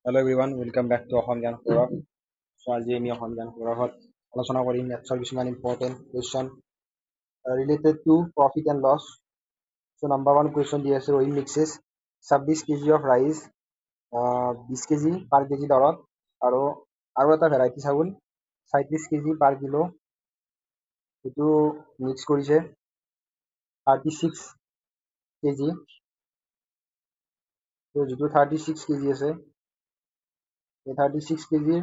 Hello everyone, welcome back to Assam Gyan Sourav. আজি আমি অসম জ্ঞান সৌৰভত আলোচনা কৰিম মেথছৰ কিছুমান important question related to profit and loss. So' number one question দি আছে Rahim mixes 26 KG of rice 20 KG per KG দৰত আৰু এটা ভেৰাইটি চাউল 37 কেজি পাৰ কিলো, সেইটো মিক্স কৰিছে 36 কেজি। ত' যিটো 36 কেজি আছে এই 36 কেজিৰ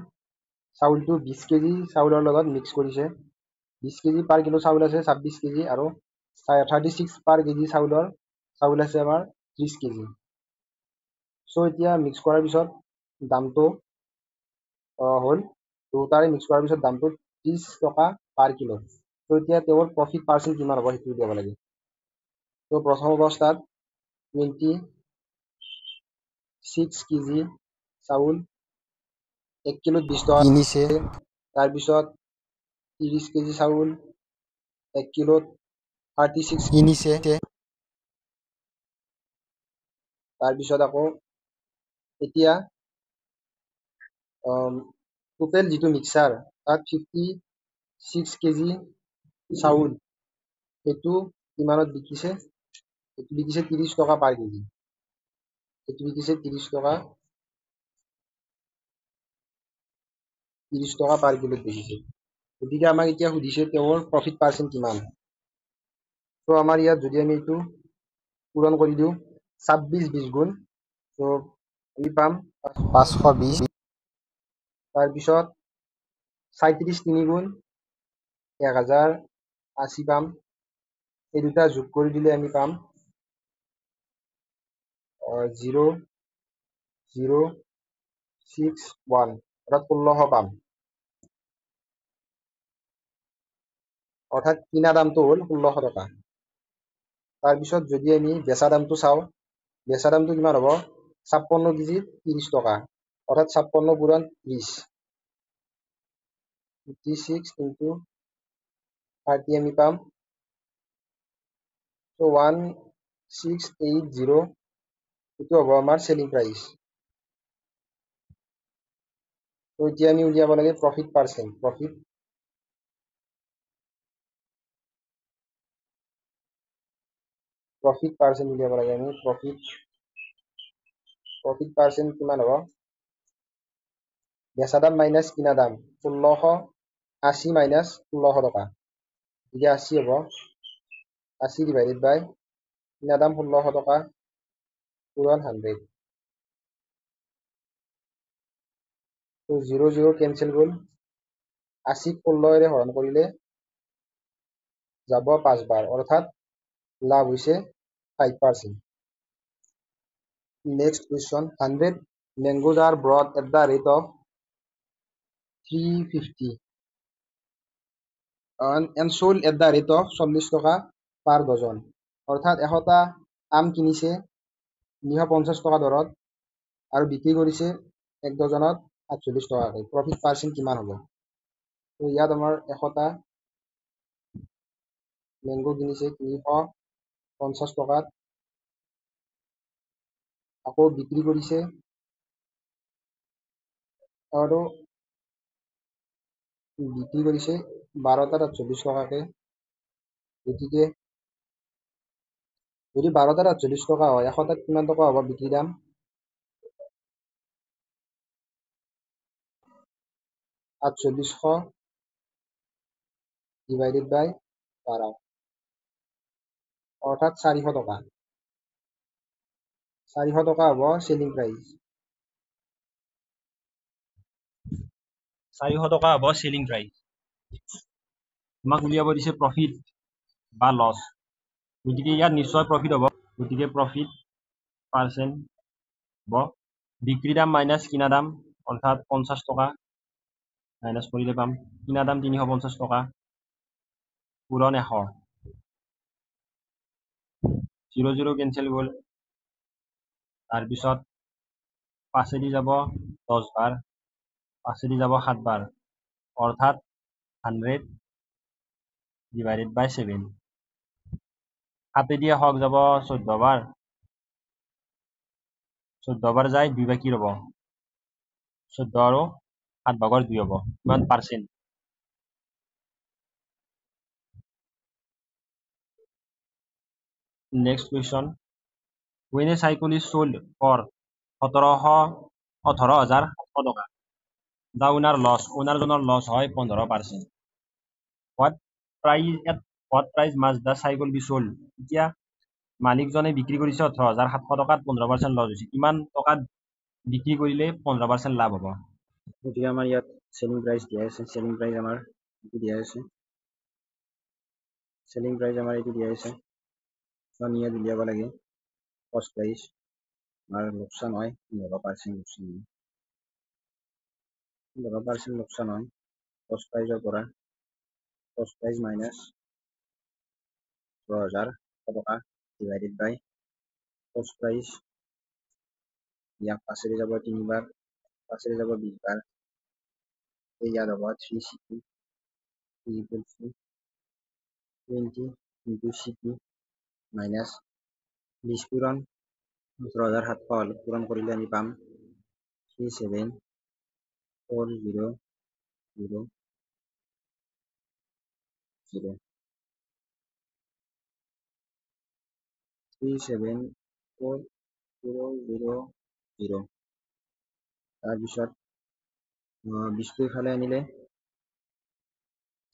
চাউলটো 20 কেজি চাউলৰ লগত মিক্স কৰিছে। 20 কেজি পাৰ কিলো চাউল আছে 26 কেজি আৰু 36 পাৰ কেজি চাউল আছে আমাৰ 30 কেজি। চ' এতিয়া মিক্স কৰাৰ পিছত দামটো হ'ল দুটাৰে মিক্স কৰাৰ পিছত দামটো 30 টকা পাৰ কিলো। চ' এতিয়া তেওঁৰ প্ৰফিট পাৰ্চেণ্ট কিমান হ'ব সেইটো দিব লাগে। ত' প্ৰথম অৱস্থাত 26 কেজি চাউল 1 কিলোত 20 টকা কিনিছে। তাৰপিছত 30 কেজি চাউল 1 কিলোত 36 কিনিছে। তাৰপিছত আকৌ এতিয়া টোটেল যিটো মিক্সাৰ তাত 56 কেজি চাউল সেইটো কিমানত বিকিছে, সেইটো বিকিছে 30 টকা পাৰ কেজি। সেইটো বিকিছে 30 টকা পাৰ কিলোত বিকিছে। গতিকে আমাক এতিয়া সুধিছে তেওঁৰ প্ৰফিট পাৰ্চেণ্ট কিমান। ত' আমাৰ ইয়াত যদি আমি এইটো পূৰণ কৰি দিওঁ 26 20 গুণ, ত' আমি পাম 520। তাৰপিছত 37 3 গুণ 1080 পাম। এই দুটা যোগ কৰি দিলে আমি পাম 0061 অৰ্থাৎ 1600 পাম। অৰ্থাৎ কিনা দামটো হ'ল 1600 টকা। তাৰপিছত যদি আমি বেচা দামটো চাওঁ, বেচা দামটো কিমান হ'ব 56 কেজিত 30 টকা, অৰ্থাৎ 56 পূৰণ 30 56 into 30 আমি পাম 1680, এইটো হ'ব আমাৰ চেলিং প্ৰাইচ। তো এতিয়া আমি উলিয়াব লাগে প্ৰফিট পাৰ্চেণ্ট। প্ৰফিট পাৰ্চেণ্ট উলিয়াব লাগে আমি। প্ৰফিট পাৰ্চেণ্ট কিমান হ'ব, বেচা দাম মাইনাছ কিনা দাম 1680 মাইনাছ 1600 টকা, এতিয়া 80 হ'ব। 80 ডিভাইডেড বাই কিনা দাম 1600 টকা পূৰণ 100। তো 00 কেঞ্চেল গ'ল। 80ক 16ৰে হৰণ কৰিলে যাব 5 বাৰ, অৰ্থাৎ লাভ হৈছে 5%। Next question 100 mangoes are brought at the rate of 350 and sold at the rate of 40 টকা পাৰ ডজন। অৰ্থাৎ 100টা আম কিনিছে 950 টকা দৰত আৰু বিক্ৰী কৰিছে 1 ডজনত 48 টকাকৈ। প্ৰফিট পাৰ্চেণ্ট কিমান হ'ব। তো ইয়াত আমাৰ 100টা মেংগো কিনিছে 950 টকাত, আকৌ বিক্ৰী কৰিছে আৰু 12টাত 48 টকাকৈ। গতিকে যদি 12টাত 48 টকা হয় 100টাত কিমান টকা হ'ব বিক্ৰী দাম, 4800 ডিভাইডেড বাই 12, অৰ্থাৎ 400 টকা। 400 টকা হ'ব চেলিং প্ৰাইচ। 400 টকা হ'ব চেলিং প্ৰাইচ। আমাক উলিয়াব দিছে প্ৰফিট বা লছ, গতিকে ইয়াত নিশ্চয় প্ৰফিট হ'ব। গতিকে প্ৰফিট পাৰ্চেণ্ট হ'ব বিক্ৰী দাম মাইনাছ কিনা দাম, অৰ্থাৎ 50 টকা মাইনাছ কৰিলে পাম কিনা দাম 350 টকা পূৰণ 100। 00 কেঞ্চেল গ'ল। তাৰপিছত 5 যাব 10 বাৰ, 5 যাব 7 বাৰ, অৰ্থাৎ 100 ডিভাইডেড বাই 7। 7 100 যাব 14 বাৰ, 14 বাৰ যায় 2 বাকী ৰ'ব, 14 আৰু 7/2 হ'ব কিমান percent next question when a cycle is sold for 18,700 টকা the ownerজনৰ লছ হয় 15%. what price must the cycle be sold এতিয়া মালিকজনে বিক্ৰী কৰিছে 18,700 টকাত 15% লছ হৈছে কিমান টকাত বিক্ৰী কৰিলে 15% লাভ হ'ব গতিকে আমাৰ ইয়াত চেলিং প্ৰাইচ দিয়া আছে চেলিং প্ৰাইচ আমাৰ এইটো দিয়া আছে আমি ইয়াত উলিয়াব লাগে কষ্ট প্ৰাইচ আমাৰ লোকচান হয় 15% লোকচান হয় কষ্ট প্ৰাইচৰ পৰা কষ্ট প্ৰাইচ মাইনাছ 18,700 টকা ডিভাইডেড বাই কষ্ট প্ৰাইচ ইয়াক 5 যাব 3 বাৰ 5 যাব 20 বাৰ ইয়াত হ'ব 3CP is equals to 20 into CP minus 20 পূৰণ 18,700 পূৰণ কৰিলে আমি পাম 37,400 37,400 তাৰপিছত 20 ইফালে আনিলে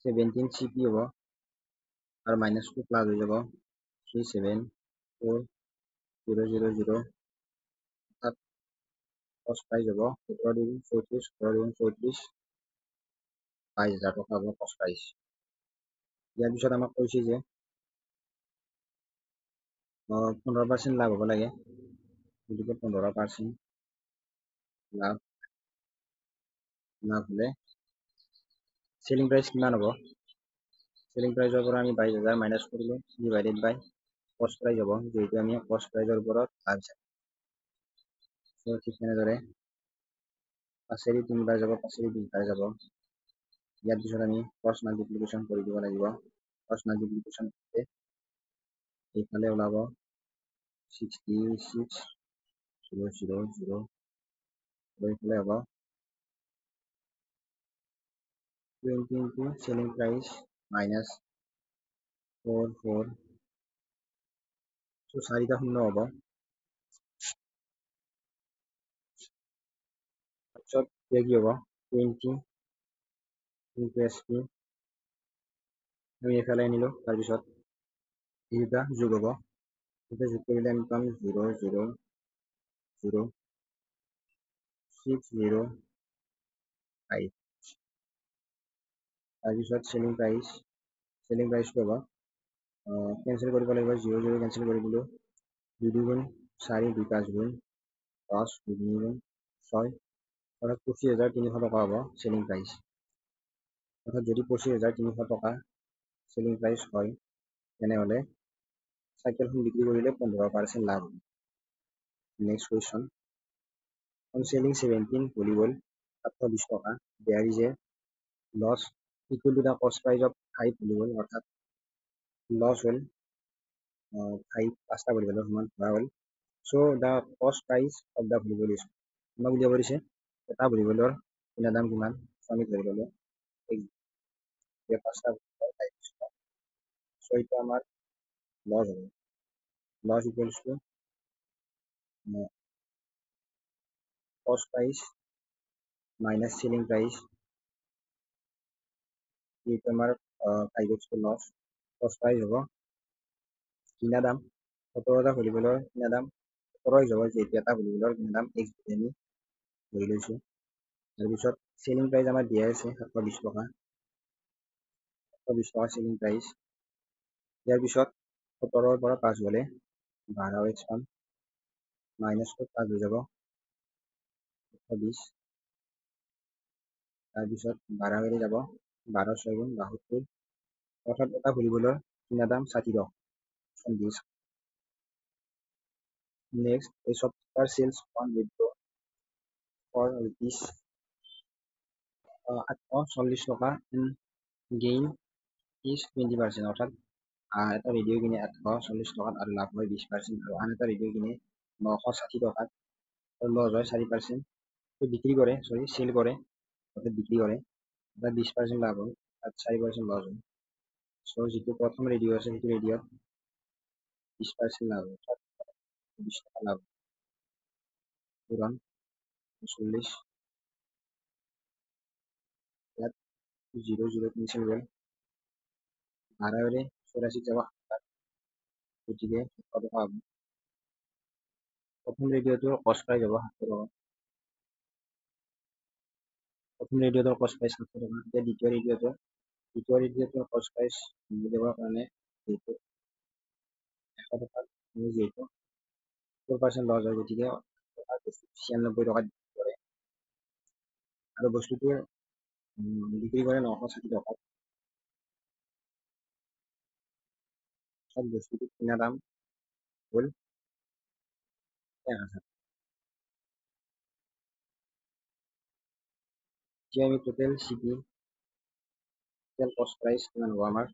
17 CP হ'ব আৰু মাইনাছটো প্লাছ হৈ যাব 37,400 তাত কষ্ট প্ৰাইচ হ'ব 17 34 22,000 টকা হ'ব কষ্ট প্ৰাইচ ইয়াৰ পিছত আমাক কৈছে যে 15% লাভ হ'ব লাগে গতিকে 15% লাভ হ'লে চেলিং প্ৰাইচ কিমান হ'ব চেলিং প্ৰাইচৰ পৰা আমি 22,000 মাইনাছ কৰিলোঁ ডিভাইডেড বাই কষ্ট প্ৰাইচ হ'ব যিহেতু আমি কষ্ট প্ৰাইচৰ ওপৰত লাভ ঠিক তেনেদৰে 5 3 বাৰ যাব 5 20 বাৰ যাব ইয়াৰ পিছত আমি ক্ৰছ মাল্টিপ্লিকেশ্যন কৰি দিব লাগিব ক্ৰছ মাল্টিপ্লিকেশ্যন কৰিলে এইফালে ওলাব 66,000 এইফালে হ'ব 20 into selling price minus 44 so 4টা শূন্য হ'ব তাৰপিছত কি হ'ব 20 into SP আমি এইফালে আনিলোঁ তাৰপিছত এইটা যোগ হ'ব এটা যোগ কৰিলে আমি পাম 0,0,0,605 তাৰপিছত চেলিং প্ৰাইচটো হ'ব কেঞ্চেল কৰিব লাগিব 0 কেঞ্চেল কৰি দিলোঁ 2 গুণ 4 2 5 গুণ 10 2 গুণ 6 অৰ্থাৎ 25,300 টকা হ'ব চেলিং প্ৰাইচ অৰ্থাৎ যদি 25,300 টকা চেলিং প্ৰাইচ হয় তেনেহ'লে চাইকেলখন বিক্ৰী কৰিলে 15% লাভ হ'ব next question on selling 17 volleyball 720 টকা there is a loss equal to the cost price of 5 volleyball অৰ্থাৎ লছ হ'ল 5টা ভলিবলৰ সমান ধৰা হ'ল so the cost price of the volleyball is আমাক উলিয়াব দিছে এটা ভলিবলৰ কিনা দাম কিমান আমি ধৰি ল'লো 5টা so এইটো আমাৰ লছ হ'ব loss equals to cost price minus selling price এইটো আমাৰ 5x লছ cost price হ'ব কিনা দাম 17টা ভলিবলৰ কিনা দাম 17 যাব যিহেতু এটা ভলিবলৰ কিনা দাম x আমি ধৰি লৈছোঁ তাৰপিছত চেলিং প্ৰাইচ আমাৰ দিয়া আছে 720 টকা চেলিং প্ৰাইচ ইয়াৰ পিছত 17ৰ পৰা 5 গ'লে 12x পাম মাইনাছটো 5 হৈ যাব 120 তাৰপিছত 12 হৈ যাব 12 6 গুণ 72 অৰ্থাৎ এটা ভলিবলৰ কিনা দাম 60 টকা next a shopkeeper sells one window for rupees 840 টকা and gain is 20% অৰ্থাৎ এটা ৰেডিঅ' কিনে 840 টকাত আৰু লাভ হয় 20% আৰু আন এটা ৰেডিঅ' কিনে 960 টকাত আৰু লছ হয় 4% বিক্রি করে সেল করে অর্থাৎ বিক্রি করে তার 20% লাভ হয় তার 4% লস হয়। সো যিটো প্ৰথম ৰেডিঅ' আছে সেইটো ৰেডিঅ'ত 20% লাভ হয় অৰ্থাৎ 20 টকা লাভ পূৰণ 40 ইয়াত 0 কেনচেল গ'ল 12 84 যাব 7 গতিকে 700 টকা হ'ব। প্ৰথম ৰেডিঅ'টোৰ কষ্ট প্ৰাইচ হ'ব 700 টকা। প্ৰথম ৰেডিঅ'টোৰ কষ্ট প্ৰাইচ 700 টকা। এতিয়া দ্বিতীয় ৰেডিঅ'টোৰ কষ্ট প্ৰাইচ উলিয়াবৰ কাৰণে যিহেতু 100 টকাত যিহেতু 4% লছ হয় গতিকে 96 টকাত বিক্ৰী কৰে আৰু বস্তুটোৰ বিক্ৰী কৰে 960 টকাত। বস্তুটো কিনা দাম হ'ল 1000। এতিয়া আমি টোটেল চিপি টোটেল কষ্ট প্ৰাইচ কিমান হ'ব আমাৰ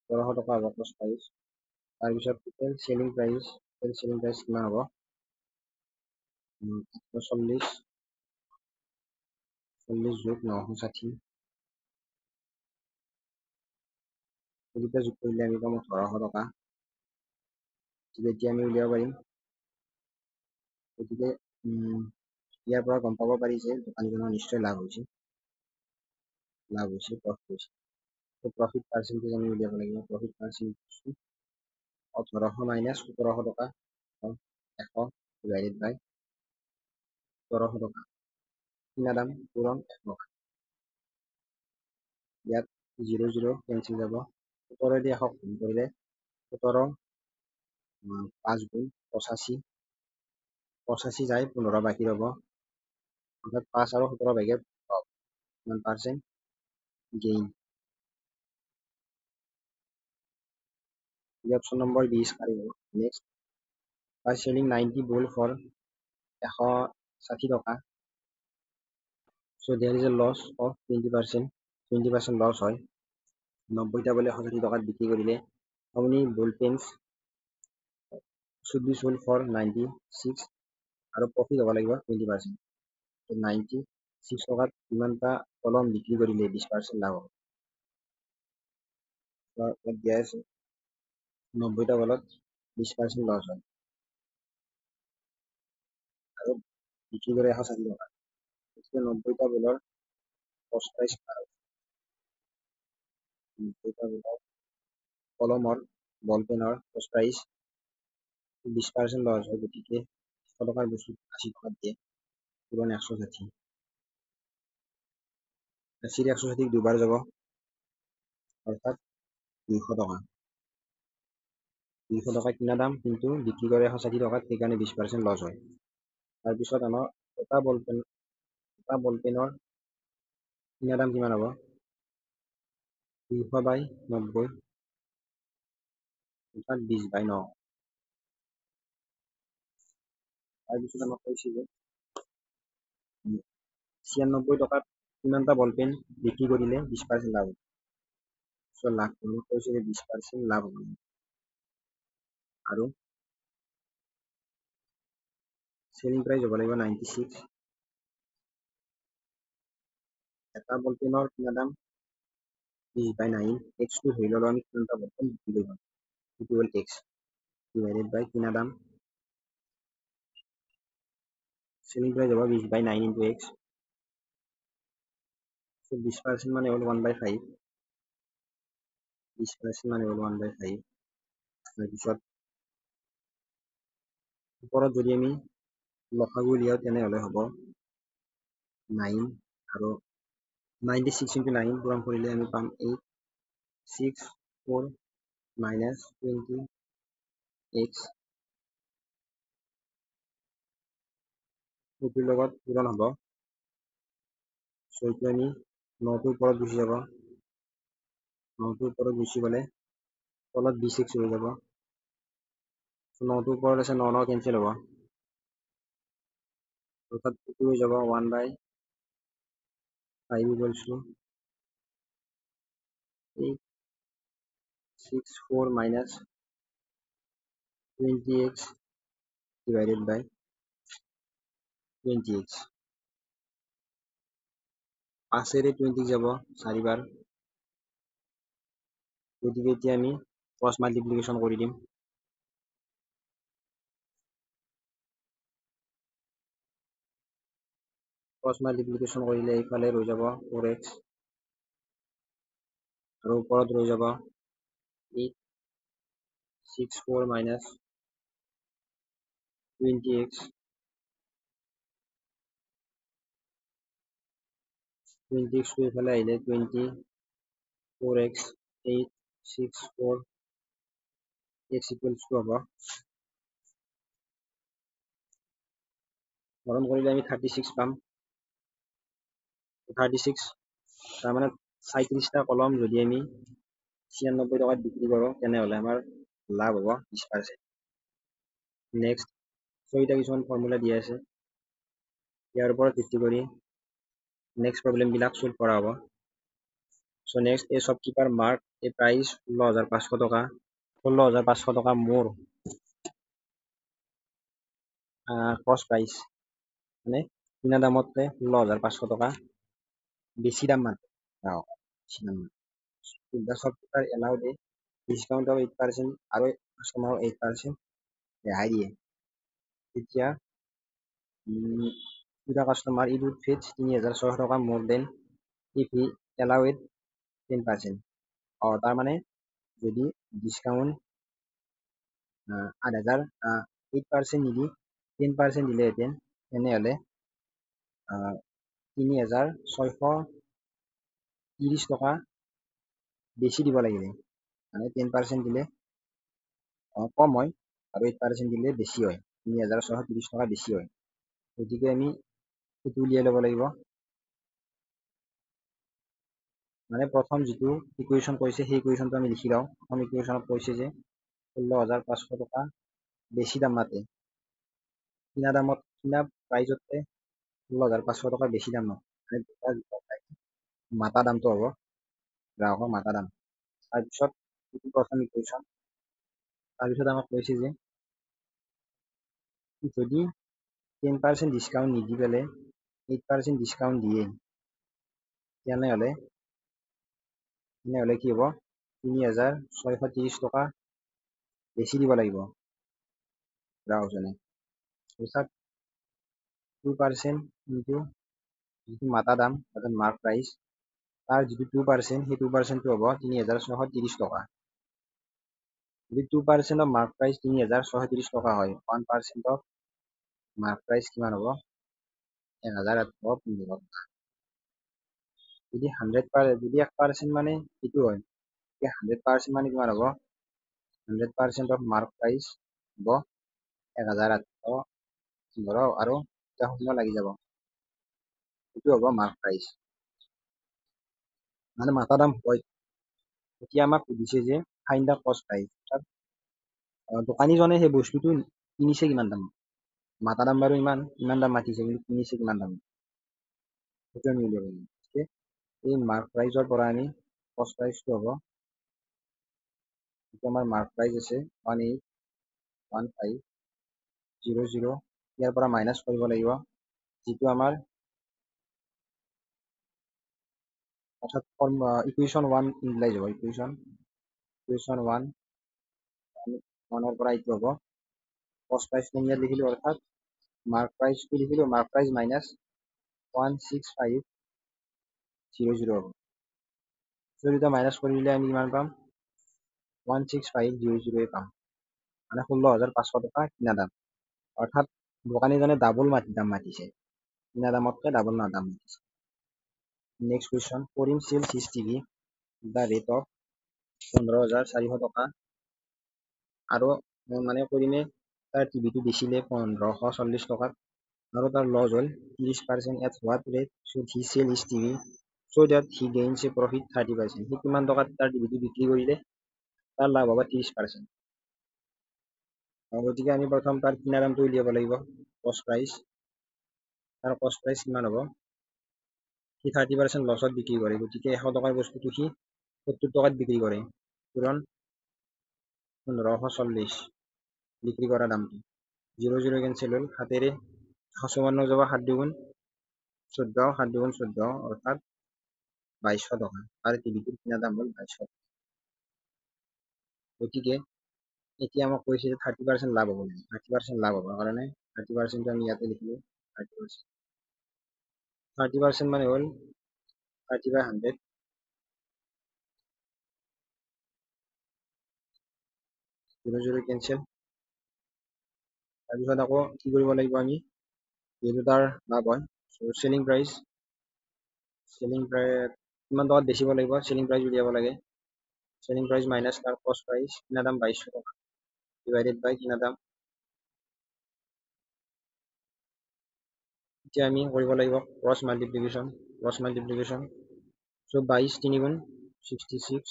1200 টকা হ'ব কষ্ট প্ৰাইচ। তাৰপিছত টোটেল চেলিং প্ৰাইচ কিমান হ'ব 840 যোগ 960 এইকেইটা যোগ কৰিলে আমি পাম 1800 টকা। এতিয়া আমি উলিয়াব পাৰিম। গতিকে ইয়াৰ পৰা গম পাব পাৰি যে দোকানখনৰ নিশ্চয় লাভ হৈছে প্ৰফিট হৈছে। প্ৰফিট পাৰ্চেণ্টেজ আমি উলিয়াব লাগিব। প্ৰফিট পাৰ্চেণ্টেজ 1800 মাইনাছ 1700 টকা 100 ডিভাইডেড বাই 1700 টকা কিনা দাম পূৰণ 1 টকা। ইয়াত 0 কেনচেল যাব 17 দি 100 গুণ কৰিলে 17 5 গুণ 85 যায় 15 বাকী ৰ'ব অৰ্থাৎ 5 আৰু 17 ভাগে 1% গেইন। অপশ্যন নম্বৰ 20 কাৰিব। Next by selling 90 ball for 160 টকা। So there is a loss of 20% loss হয়। 90টা বলে 160 টকাত বিক্ৰী কৰিলে আপুনি ball pens should be sold for 96 আৰু প্ৰফিট হ'ব লাগিব 20%। 96 টকাত কিমানটা কলম বিক্ৰী কৰিলে 20% লাভ হ'ব। দিয়া আছে 90টা বলত 20% লছ হয় আৰু বিক্ৰী কৰে 160 টকা। গতিকে 90টা বলৰ কষ্ট প্ৰাইচ কলমৰ বল পেনৰ কষ্ট প্ৰাইচ 20% লছ হয় গতিকে 100 টকাৰ বস্তু 80 টকাত দিয়ে পূৰণ 160। 80 160 দুবাৰ যাব অৰ্থাৎ 200 টকা। 200 টকা কিনা দাম কিন্তু বিক্ৰী কৰে 160 টকাত সেইকাৰণে 20% লছ হয়। তাৰপিছত আমাৰ এটা বল পেনৰ কিনা দাম কিমান হ'ব 200 বাই 90 অৰ্থাৎ 20 বাই 9। তাৰপিছত আমাক কৈছে যে 96 টকাত কিমানটা বল পেন বিক্ৰী কৰিলে 20% লাভ হ'ব। চ' লাভ কৈছে যে 20% লাভ হ'ব আৰু চেলিং প্ৰাইচ হ'ব লাগিব 96। এটা বল পেনৰ কিনা দাম 20 বাই 9 এক্সটো ধৰি ল'লো আমি কিমানটা বল পেন বিক্ৰী কৰিম সেইটো হ'ল এক্স ডিভাইডেড বাই কিনা দাম চেলিং প্ৰাইচ হ'ব 20 বাই 9 ইনটু এক্স। So 20% মানে হ'ল 1/5 20% মানে হ'ল 1/5। তাৰপিছত ওপৰত যদি আমি লসাগু উলিয়াও তেনেহ'লে হ'ব 9 আৰু 96 ইনটু 9 পূৰণ কৰিলে আমি পাম 8 6 4 মাইনাছ 20 এক্স এইটোৰ লগত পূৰণ হ'ব। চ' এইটো আমি 9টোৰ ওপৰত গুচি যাব 9টোৰ ওপৰত গুচি গ'লে তলত 20 এক্স হৈ যাব। 9টোৰ ওপৰত আছে 9 কেনচেল হ'ব অৰ্থাৎ এইটো হৈ যাব 1/5 equals to 8 64 minus 20x divided by 20x 5 20 যাব 4 বাৰ গতিকে এতিয়া আমি ক্ৰছ মাল্টিপ্লিকেশ্যন কৰি দিম ক্ৰছ মাল্টিপ্লিকেশ্যন কৰিলে এইফালে ৰৈ যাব 4x আৰু ওপৰত ৰৈ যাব 8 64 minus 20x 20x টো এইফালে আহিলে 24x 8 64 x equals to হ'ব হৰণ কৰিলে আমি 36 পাম 36 তাৰমানে 37টা কলম যদি আমি 96 টকাত বিক্ৰী কৰোঁ তেনেহ'লে আমাৰ লাভ হ'ব 20%। নেক্সট 6টা কিছুমান ফৰ্মুলা দিয়া আছে ইয়াৰ ওপৰত ভিত্তি কৰি নেক্সট প্ৰব্লেমবিলাক সলভ কৰা হ'ব চ' নেক্সট এই শ্বপকিপাৰ মাৰ্ক এই প্ৰাইচ 16,500 টকা 16,500 টকা মোৰ কষ্ট প্ৰাইচ মানে কিনা দামতকৈ 16,500 টকা বেছি দাম মানে বেছি দাম the shopkeeper allowed a discount of 8% আৰু কাষ্টমাৰৰ 8% ৰেহাই দিয়ে তেতিয়া the customer it would fetch 3,600 টকা more than if he allowed 10%। তাৰ মানে যদি ডিছকাউণ্ট 8,000 8% নিদি 10% দিলেহেঁতেন তেনেহ'লে 3,630 টকা বেছি দিব লাগিব মানে 10% দিলে কম হয় আৰু 8% দিলে বেছি হয় 3,630 টকা বেছি হয় গতিকে আমি সেইটো উলিয়াই ল'ব লাগিব মানে প্ৰথম যিটো ইকুৱেশ্যন কৈছে সেই ইকুৱেশ্যনটো আমি লিখি লওঁ প্ৰথম ইকুৱেশ্যনত কৈছে যে 16,500 টকা বেছি দাম মাতে কিনা প্ৰাইজতকৈ 16,500 টকা বেছি দাম নহয় মাতা দামটো হ'ব গ্ৰাহকৰ মাতা দাম তাৰপিছত প্ৰথম ইকুৱেশ্যন তাৰপিছত আমাক কৈছে যে যদি 10% ডিছকাউণ্ট নিদি পেলাই 8% ডিছকাউণ্ট দিয়ে তেনেহ'লে কি হ'ব 3,630 টকা বেছি দিব লাগিব গ্ৰাহকজনে অৰ্থাৎ 2% ইনটু যিটো মাতা দাম অৰ্থাৎ মাৰ্ক প্ৰাইচ তাৰ যিটো 2% সেই 2%টো হ'ব 3,630 টকা যদি 2% অফ মাৰ্ক প্ৰাইচ 3,630 টকা হয় 1% অফ মাৰ্ক প্ৰাইচ কিমান হ'ব 1,815 টকা যদি 1% মানে এইটো হয় 100% মানে কিমান হ'ব 100% অফ মাৰ্ক প্ৰাইচ হ'ব 1,815 আৰু এটা শূন্য লাগি যাব এইটো হ'ব মাৰ্ক প্ৰাইচ মানে মাতা দাম হয় এতিয়া আমাক সুধিছে যে ফাইণ্ড দ্য কষ্ট প্ৰাইচ অৰ্থাৎ দোকানীজনে সেই বস্তুটো কিনিছে কিমান দাম মাতা দাম বাৰু ইমান দাম মাতিছে কিন্তু কিনিছে কিমান দাম সেইটো আমি উলিয়াব লাগিব এই মাৰ্ক প্ৰাইজৰ পৰা আমি কষ্ট প্ৰাইচটো হ'ব এইটো আমাৰ মাৰ্ক প্ৰাইচ আছে 181500 ইয়াৰ পৰা মাইনাছ কৰিব লাগিব যিটো আমাৰ অৰ্থাৎ ইকুৱেশ্যন 1 ইউটিলাইজ হ'ব ইকুৱেশ্যন 1 পৰা এইটো হ'ব কষ্ট প্ৰাইচটো ইয়াত লিখিলোঁ অৰ্থাৎ মাৰ্ক প্ৰাইচটো লিখিলোঁ মাৰ্ক প্ৰাইচ মাইনাছ 16500 হ'ব দুটা মাইনাছ কৰিলে আমি কিমান পাম 16500 পাম মানে 16,500 টকা কিনা দাম অৰ্থাৎ দোকানীজনে ডাবল দাম মাতিছে কিনা দামতকৈ ডাবল দাম মাতিছে নেক্সট কুৱেশ্যন কৰিম sells his TV the rate of 15,400 টকা আৰু মানে কৰিমে তাৰ টিভিটো বেচিলে 1,540 টকাত আৰু তাৰ লছ হ'ল 30% at what rate should he sell his TV so that he gains a profit 30%। সি কিমান টকাত তাৰ টিভিটো বিক্ৰী কৰিলে তাৰ লাভ হ'ব 30%। গতিকে আমি প্ৰথম তাৰ কিনা দামটো উলিয়াব লাগিব কষ্ট প্ৰাইচ তাৰ কষ্ট প্ৰাইচ কিমান হ'ব সি 30% লছত বিক্ৰী কৰে গতিকে 100 টকাৰ বস্তুটো সি 70 টকাত বিক্ৰী কৰে কাৰণ 1540 বিক্রি করা দামটি 00 ক্যান্সেল হল, হাতেরে 154 যাব 7 দুগুণ 14, 7 দুগুণ 14 অর্থাৎ 2200 টাকা। আর টিভিটোৰ কিনা দাম হল 2200। গতিকে এতিয়া আমাক কৈছে যে 30% লাভ হ'ব লাগে। 30% লাভ হ'বৰ কাৰণে 30% আমি ইয়াতে লিখিলো 30%। 30% মানে হ'ল 30/100, 00 কেনচেল। তাৰপিছত আকৌ কি কৰিব লাগিব আমি, যিহেতু তাৰ লাভ হয়, চেলিং প্ৰাইচ কিমান টকাত বেচিব লাগিব, চেলিং প্ৰাইচ উলিয়াব লাগে। চেলিং প্ৰাইচ মাইনাছ তাৰ কষ্ট প্ৰাইচ, কিনা দাম 2200 টকা ডিভাইডেড বাই কিনা দাম। এতিয়া আমি কৰিব লাগিব ক্ৰছ মাল্টিপ্লিকেশ্যন। চ' 22 3 গুণ 66,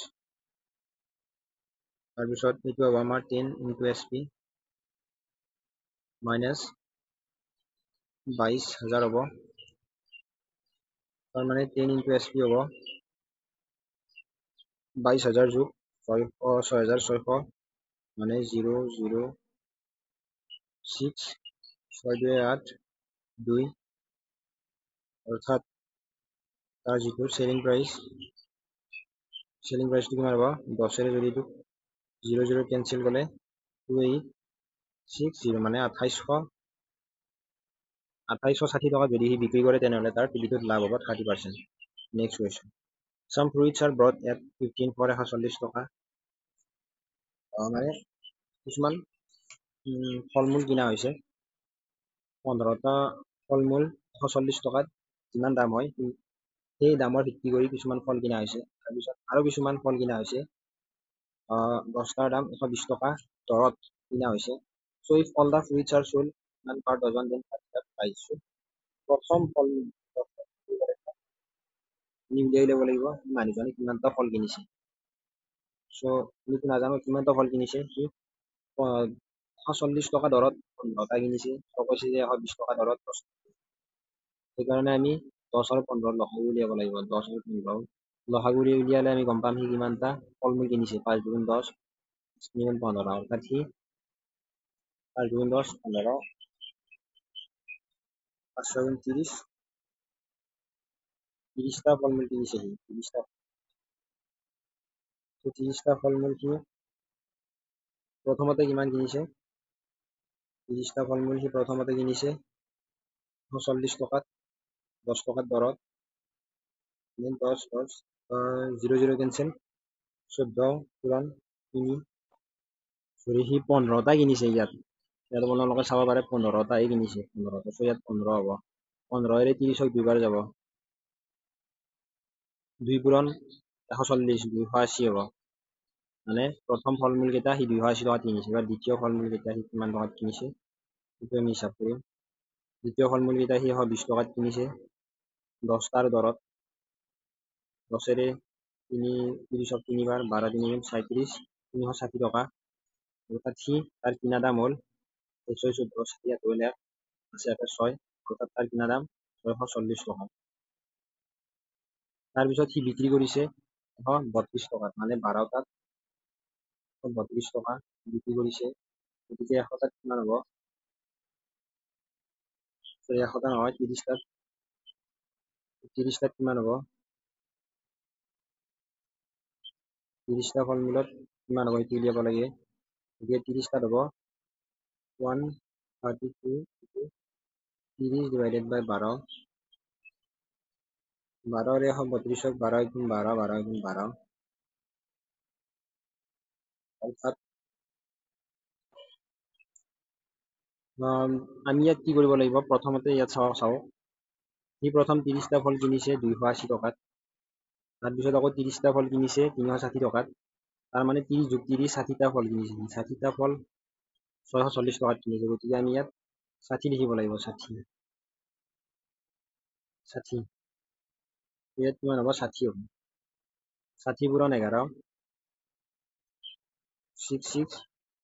তাৰপিছত এইটো হ'ব আমাৰ 10 ইনটু SP মাইনাছ 22,000 হ'ব, তাৰমানে 10 ইনটু SP হ'ব 22,000 যোগ 6,600 মানে 006 628 2, অৰ্থাৎ তাৰ যিটো চেলিং প্ৰাইচটো কিমান হ'ব, 10ৰে যদি এইটো 00 কেনচেল গ'লে 2860 মানে 2860 টকা যদি সি বিক্ৰী কৰে তেনেহ'লে তাৰ টিভিটোত লাভ হ'ব 30%। Next question, some fruits are brought at 15 for 140 টকা। মানে কিছুমান ফল মূল কিনা হৈছে 15টা ফল মূল 140 টকাত যিমান দাম হয় সেই দামৰ ভিত্তি কৰি কিছুমান ফল কিনা হৈছে। তাৰপিছত আৰু কিছুমান ফল কিনা হৈছে 10টাৰ দাম 120 টকা দৰত কিনা হৈছে। So if all the fruits are sold and per dozen then the price. প্ৰথম ফল উলিয়াই ল'ব লাগিব মানুহজনে কিমানটা ফল কিনিছে। চ' আমিতো নাজানো কিমানটা ফল কিনিছে, সি 140 টকা দৰত 15টা কিনিছে, কৈছে যে 120 টকা দৰত 10। সেইকাৰণে আমি 10 আৰু 15 লসাগু উলিয়াব লাগিব। 10 আৰু 15 লসাগু উলিয়ালে আমি গম পাম সি কিমানটা ফল মূল কিনিছে। 5 দুগুণ 10, 5 দুগুণ 15, অৰ্থাৎ সি 5 দুগুণ 10 15, 5 ছয় গুণ 30, 30টা ফল মূল কিনিছে সি। 30টা ফল মূল সি প্ৰথমতে কিমান কিনিছে, 30টা ফল মূল সি প্ৰথমতে কিনিছে 140 টকাত 10 টকাত দৰত, 10 10 00 কেনচেল 14 পূৰণ 3 যদি সি 15টা কিনিছে। ইয়াত আপোনালোকে চাব পাৰে 15টাহে কিনিছে, 15টা। চ' ইয়াত 15 হ'ব, 15ৰে 30ক দুইবাৰ যাব, 2 পূৰণ 140 280 হ'ব। মানে প্ৰথম ফল মূল কেইটা সি 280 টকাত কিনিছে। এবাৰ দ্বিতীয় ফল মূল কেইটা সি কিমান টকাত কিনিছে সেইটো আমি হিচাপ কৰিম। দ্বিতীয় ফল মূল কেইটা সি 120 টকাত কিনিছে 10টাৰ দৰত, 10ৰে 30ক 3বাৰ 12 3 গুণ 37, 360 টকা। অৰ্থাৎ সি তাৰ কিনা দাম হ'ল 6 14 60 হ'ল 1 আছে 6, অৰ্থাৎ তাৰ কিনা দাম 640 টকা। তাৰপিছত সি বিক্ৰী কৰিছে 132 টকাত, মানে 12টাত 132 টকা বিক্ৰী কৰিছে। গতিকে 100টাত কিমান হ'ব, 100টা নহয় 30টাত কিমান হ'ব, 30টা ফল মূলত কিমান হ'ব সেইটো উলিয়াব লাগে। গতিকে 30টাত হ'ব 132, 30 ডিভাইডেড বাই 12, 12ৰে 132ক 12 গুণ 12 12 গুণ 12, অৰ্থাৎ আমি ইয়াত কি কৰিব লাগিব, প্ৰথমতে ইয়াত চাওঁ সি প্ৰথম 30টা ফল কিনিছে 280 টকাত, তাৰপিছত আকৌ 30টা ফল কিনিছে 360 টকাত, তাৰমানে 30 যোগ 30 60টা ফল কিনিছে। 60টা ফল 640 টকাত কিনিছে। গতিকে আমি ইয়াত 60 লিখিব লাগিব, 60 ইয়াত কিমান হ'ব, 60 হ'ব, 60 পূৰণ 11 660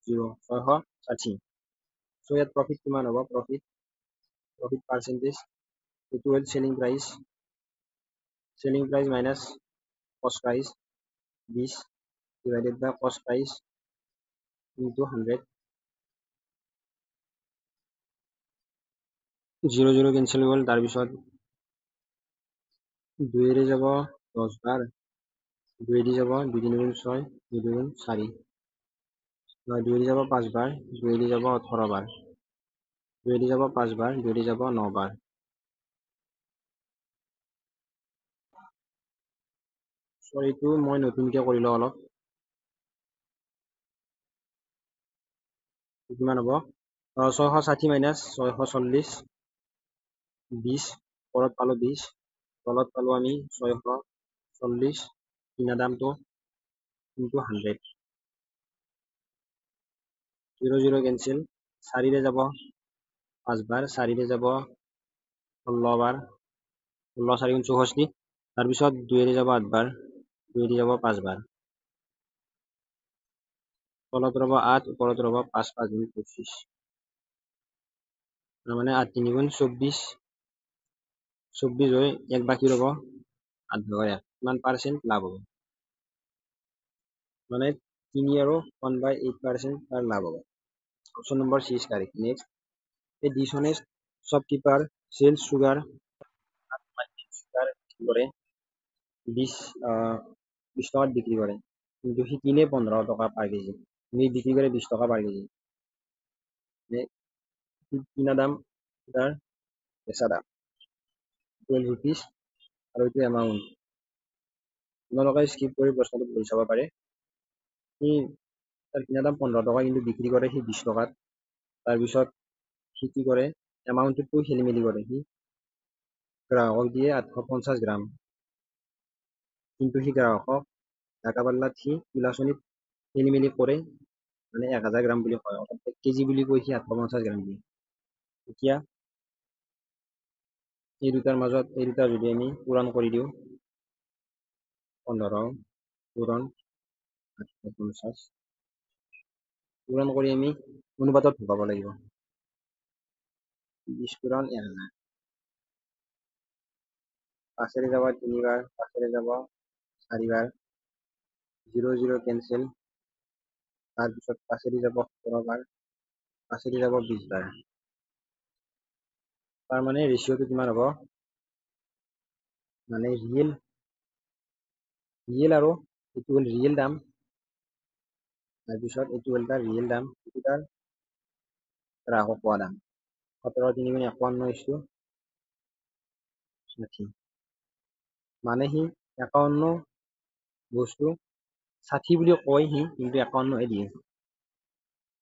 660। চ' ইয়াত প্ৰফিট কিমান হ'ব, প্ৰফিট পাৰ্চেণ্টেজ এইটো হ'ল চেলিং প্ৰাইচ মাইনাছ কষ্ট প্ৰাইচ 20 ডিভাইডেড বাই কষ্ট প্ৰাইচ ইনটু 100 0 0 কেঞ্চেল গ'ল তাৰপিছত 2 যাব 10 বাৰ 2 যাব 2 3 গুণ 6 2 2 গুণ 4 2 যাব 5 বাৰ 2 যাব 18 বাৰ 2 যাব 5 বাৰ 2 যাব 9 বাৰ এইটো মই নতুনকে কৰিলো অলপ কিমান হ'ব 660 মাইনাছ 640 20 ওপৰত পালো 20 তলত পালো আমি 640 কিনা দামটো ইনটু 100 0 0 কেঞ্চেল 4 যাব 5 বাৰ 4 যাব 16 বাৰ 16 4 গুণ 64 তাৰপিছত 2 যাব 8 বাৰ 2 যাব 5 বাৰ তলত ৰ'ব 8 ওপৰত ৰ'ব 5 5 গুণ 25 মানে 8 3 গুণ 24 24 হৈ 1 বাকী ৰ'ব 8 ভাগৰ 1 কিমান পাৰ্চেণ্ট লাভ হ'ব মানে 3 আৰু 1/8% তাৰ লাভ হ'ব option number C is correct next a dishonest shopkeeper sells sugar কৰে 20 টকাত বিক্ৰী কৰে কিন্তু সি কিনে 15 টকা পাৰ কেজি সি বিক্ৰী কৰে 20 টকা পাৰ কেজি কিনা দাম তাৰ বেচা দাম 12 rupees আৰু এইটো এমাউণ্ট আপোনালোকে স্কিপ কৰি প্ৰশ্নটো পঢ়ি চাব পাৰে সি তাৰ কিনা দাম 15 টকা কিন্তু বিক্ৰী কৰে সি 20 টকাত তাৰপিছত সি কি কৰে এমাউণ্টটো খেলি মেলি কৰে সি গ্ৰাহকক দিয়ে 850 গ্ৰাম কিন্তু সি গ্ৰাহকক ঢাকা পাল্লাত সি তুলাচনীত খেলি মেলি কৰে মানে 1000 গ্ৰাম বুলি কয় অৰ্থাৎ 1 কেজি বুলি কৈ সি 850 গ্ৰাম দিয়ে এতিয়া এই দুটাৰ মাজত এই দুটা যদি আমি পূৰণ কৰি দিওঁ 15 পূৰণ 850 পূৰণ কৰি আমি অনুপাতত ভগাব লাগিব 20 পূৰণ 1000 5 যাব 3 বাৰ 5 যাব 4 বাৰ 0 0 কেঞ্চেল তাৰপিছত 5 যাব 17 বাৰ 5 যাব 20 বাৰ তাৰ মানে ৰেচিঅ'টো কিমান হ'ব মানে ৰিয়েল আৰু এইটো হ'ল ৰিয়েল দাম তাৰপিছত এইটো হ'ল তাৰ ৰিয়েল দাম এইটো তাৰ গ্ৰাহকক পোৱা দাম 17 3 গুণ 51 60 মানে সি 51 বস্তু 60 বুলি কয় সি কিন্তু 51 দিয়ে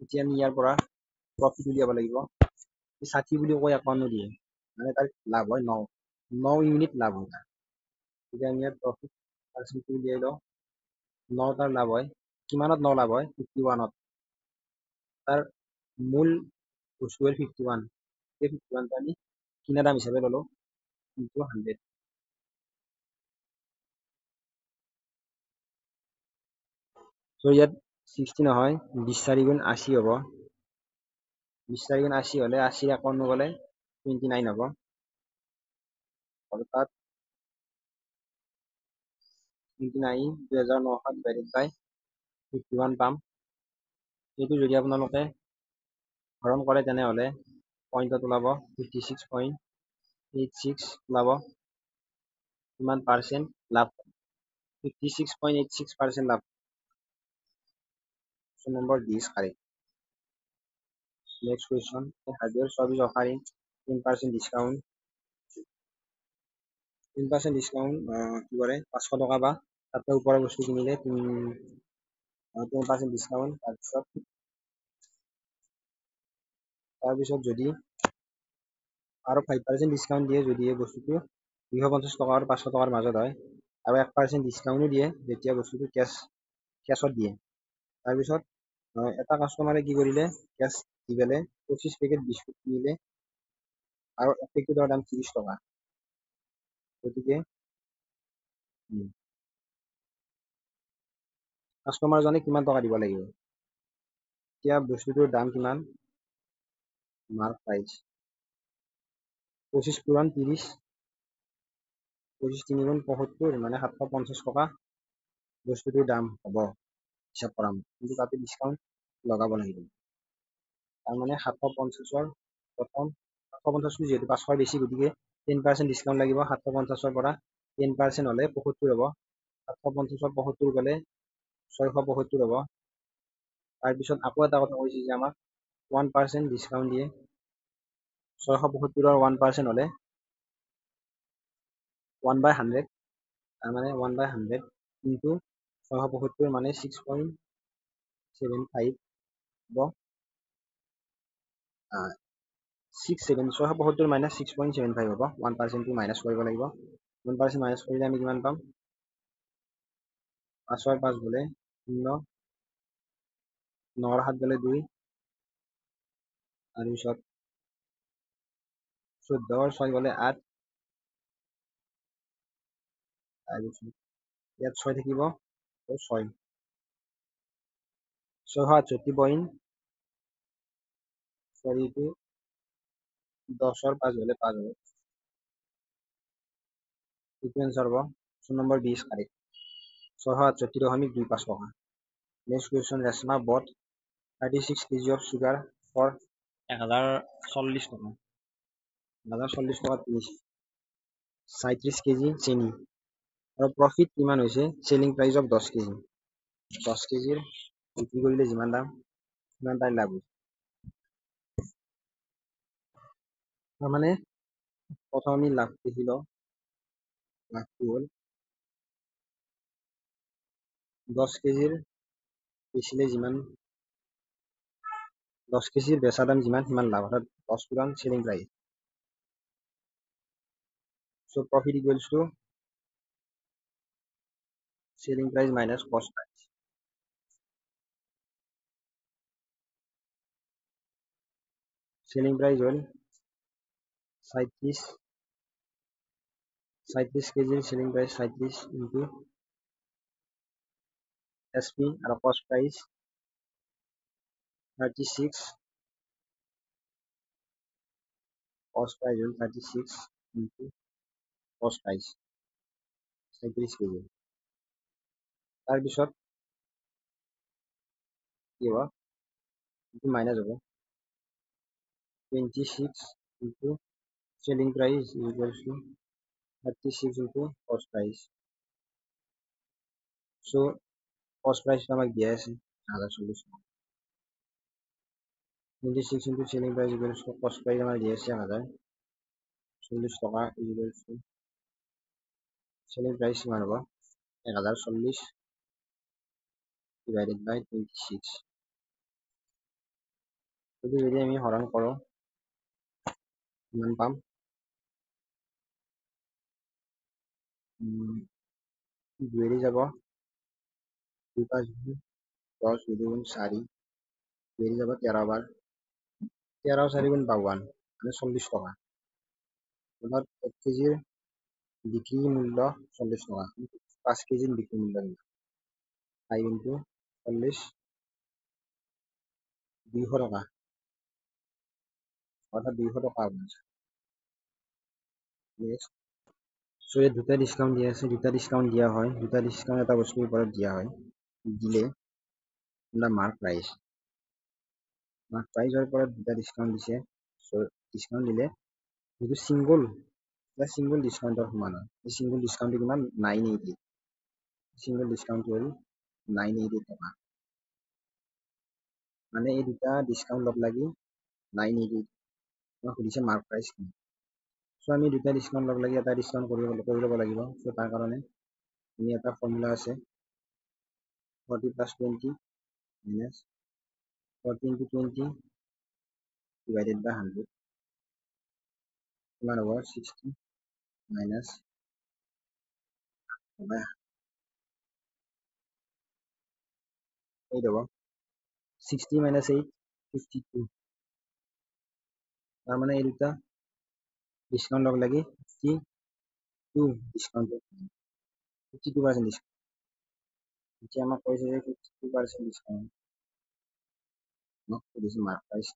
এতিয়া আমি ইয়াৰ পৰা প্ৰফিট উলিয়াব লাগিব 60 বুলি কয় 51 দিয়ে মানে তাৰ লাভ হয় 9 ইউনিট লাভ হয় তাৰ এতিয়া আমি ইয়াত প্ৰফিট পাৰ্চেণ্টটো উলিয়াই লওঁ 9 তাৰ লাভ হয় কিমানত 9 লাভ হয় 51ত তাৰ মূল বস্তু হ'ল 51 সেই 51টো আমি কিনা দাম হিচাপে ল'লো ইনটু 100 চ' ইয়াত 60 নহয় 20 4 গুণ 80 হ'ব 20 4 গুণ 80 হ'লে 80 51 গ'লে 29 হ'ব অৰ্থাৎ 29 2900 ডিভাইডেড বাই 51 পাম এইটো যদি আপোনালোকে হৰণ কৰে তেনেহ'লে পইণ্টত ওলাব 56.86 ওলাব কিমান percent love 56.86% love option number D is correct next question hardware shop is offering 10% discount 10% discount কি কৰে 500 টকা বা তাতকৈ ওপৰৰ বস্তু কিনিলে 10% ডিছকাউণ্ট তাৰপিছত যদি আৰু 5% ডিছকাউণ্ট দিয়ে যদি এই বস্তুটো 250 টকা আৰু 500 টকাৰ মাজত হয় আৰু 1% ডিছকাউণ্টো দিয়ে যেতিয়া বস্তুটো কেছত দিয়ে তাৰপিছত এটা কাষ্টমাৰে কি কৰিলে কেছ দি পেলাই 25 পেকেট বিস্কুট কিনিলে আৰু এক পেকেটৰ দাম 30 টকা গতিকে কাষ্টমাৰজনে কিমান টকা দিব লাগিব এতিয়া বস্তুটোৰ দাম কিমান মাৰ্ক প্ৰাইচ 25 পূৰণ 30 25 3 গুণ 75 মানে 750 টকা বস্তুটোৰ দাম হ'ব হিচাপ কৰা কিন্তু তাতে ডিছকাউণ্ট লগাব লাগিব। তাৰমানে 750ৰ প্ৰথম 750টো যিহেতু 500 বেছি, গতিকে 10% ডিছকাউণ্ট লাগিব। 750ৰ পৰা 10% হ'লে 75 হ'ব। 750ৰ 75 গ'লে 675 হ'ব। তাৰপিছত আকৌ এটা কথা কৈছে যে আমাক 1% ডিছকাউণ্ট দিয়ে। 675ৰ 1% হ'লে 1/100, তাৰমানে 1/100 কিন্তু 675 মানে 6.75 হ'ব। 675 মাইনাছ 6.75 হ'ব। 1%টো মাইনাছ কৰিব লাগিব। 1% মাইনাছ কৰিলে আমি কিমান পাম? 5ৰ 5 গ'লে 0, 9ৰ 7 গ'লে 2, তাৰপিছত 14ৰ 6 গ'লে 8, তাৰপিছত ইয়াত 6 থাকিব, 6 668 এইটো 10ৰ 5 গ'লে 5 হ'ব। এইটো এনচাৰ হ'ব। Option number 20 correct. 668.25 টকা। Next question, Reshma bought 36 kg of sugar for 1040 টকা। 1040 টকাত কিনিছে 37 কেজি চেনি আৰু প্ৰফিট কিমান হৈছে? Selling price of 10 KG. 10 কেজিৰ বিক্ৰী কৰিলে যিমান দাম সিমান তাই লাভ হৈছে। তাৰমানে প্ৰথম আমি লাভ দেখি লওঁ। লাভটো হ'ল 10 কেজিৰ বেচিলে যিমান 10 কেজিৰ বেচা দাম যিমান সিমান লাভ, অৰ্থাৎ 10 পূৰণ selling price. So' profit equals to selling price minus কষ্ট প্ৰাইচ। চেলিং প্ৰাইচ হ'ল 37 কেজিৰ চেলিং প্ৰাইচ 37 ইনটু SP আৰু কষ্ট প্ৰাইচ 36, কষ্ট প্ৰাইচ হ'ল 36 ইনটু কষ্ট প্ৰাইচ 37 কেজি। তাৰপিছত কি হ'ব? এইটো মাইনাছ হ'ব 26 into selling price equals to 36 into কষ্ট প্ৰাইচ। চ' কষ্ট প্ৰাইচটো আমাক দিয়া আছে 1040 টকা। 26 into selling price equals to কষ্ট প্ৰাইচ আমাক দিয়া আছে 1040 টকা ইকুৱেলছ টু চেলিং প্ৰাইচ কিমান হ'ব? 1040 ডিভাইডেড বাই 26। যদি আমি হৰণ কৰোঁ কিমান পাম? 2 যাব 2 5 10, 2 2 4, 2 যাব 13 বাৰ, 13 4 গুণ 52 মানে 40 টকা। অৰ্থাৎ 1 কেজিৰ বিক্ৰী মূল্য 40 টকা। 5 কেজিৰ বিক্ৰী মূল্য 5 ইনটু 40, 200 টকা, অৰ্থাৎ 200 টকা হ'ব। নেক্সট, চ' ইয়াত দুটা ডিছকাউণ্ট দিয়া আছে, দুটা ডিছকাউণ্ট দিয়া হয়, দুটা ডিছকাউণ্ট এটা বস্তুৰ ওপৰত দিয়া হয়, দিলে মাৰ্ক প্ৰাইজৰ ওপৰত দুটা ডিছকাউণ্ট দিছে। চ' ডিছকাউণ্ট দিলে যিটো চিংগল ডিছকাউণ্টৰ সমান হয়। এই চিংগল ডিছকাউণ্টটো কিমান? 980। চিংগল ডিছকাউণ্টটো হ'ল 980 টকা। মানে এই দুটা ডিছকাউণ্ট লগ লাগি 980 সুধিছে মাৰ্ক প্ৰাইচ কিমান। চ' আমি দুটা ডিছকাউণ্ট লগ লাগি এটা ডিছকাউণ্ট কৰি ল'ব লাগিব। চ' তাৰ কাৰণে আমি এটা ফৰ্মুলা আছে 40 + 20 minus 40 into 20 divided by 100 কিমান হ'ব? 60 minus 8 হ'ব। 60 minus 8 52। তাৰমানে এই দুটা ডিছকাউণ্ট লগ লাগি 52 ডিছকাউণ্ট 52% ডিছকাউণ্ট। এতিয়া আমাক কৈছে যে 52% ডিছকাউণ্ট আমাক সুধিছে মাৰ্ক প্ৰাইচ।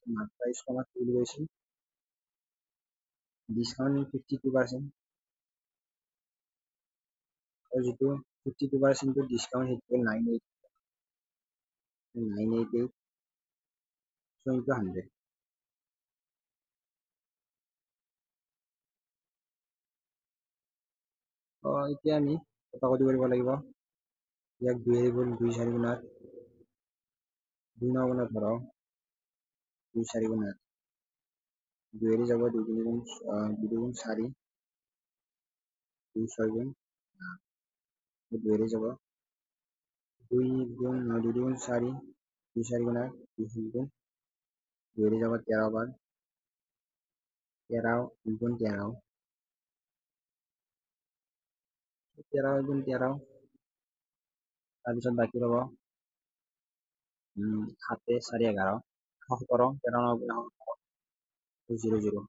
মাৰ্ক প্ৰাইচটো আমাক কি বুলি কৈছে? ডিছকাউণ্ট 52% যিটো 52% ডিছকাউণ্ট সেইটো হ'ল 988 so into 100 এতিয়া আমি কটাকটি কৰিব লাগিব ইয়াক 2 গ'ল 2 4 গুণাত 2 9 গুণত ধৰক 2 4 গুণাত 2 যাব 2 3 গুণ 2 গুণ 4 2 6 গুণ 2 যাব 2 গুণ 2 গুণ 4 2 4 গুণাত 2 গুণ 2 যাব 13 বার 13 গুণ 13 13 গুণ 13 তাৰপিছত বাকী ৰ'ব 7 4 11 17 13 0 0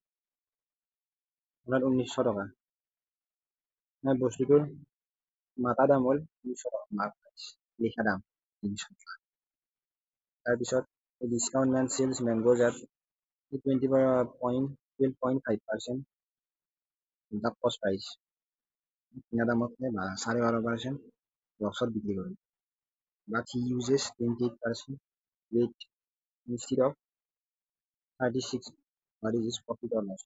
আপোনাৰ 1900 টকা মানে বস্তুটোৰ মাতা দাম হ'ল 1900 টকা লিখা দাম 1900 টকা তাৰপিছত discount man sells mangoes at 12.5% the cost price কিনা দামতকে 12.5% লছত বিক্ৰী কৰে but he uses 28% rate instead of 36 what is his profit or loss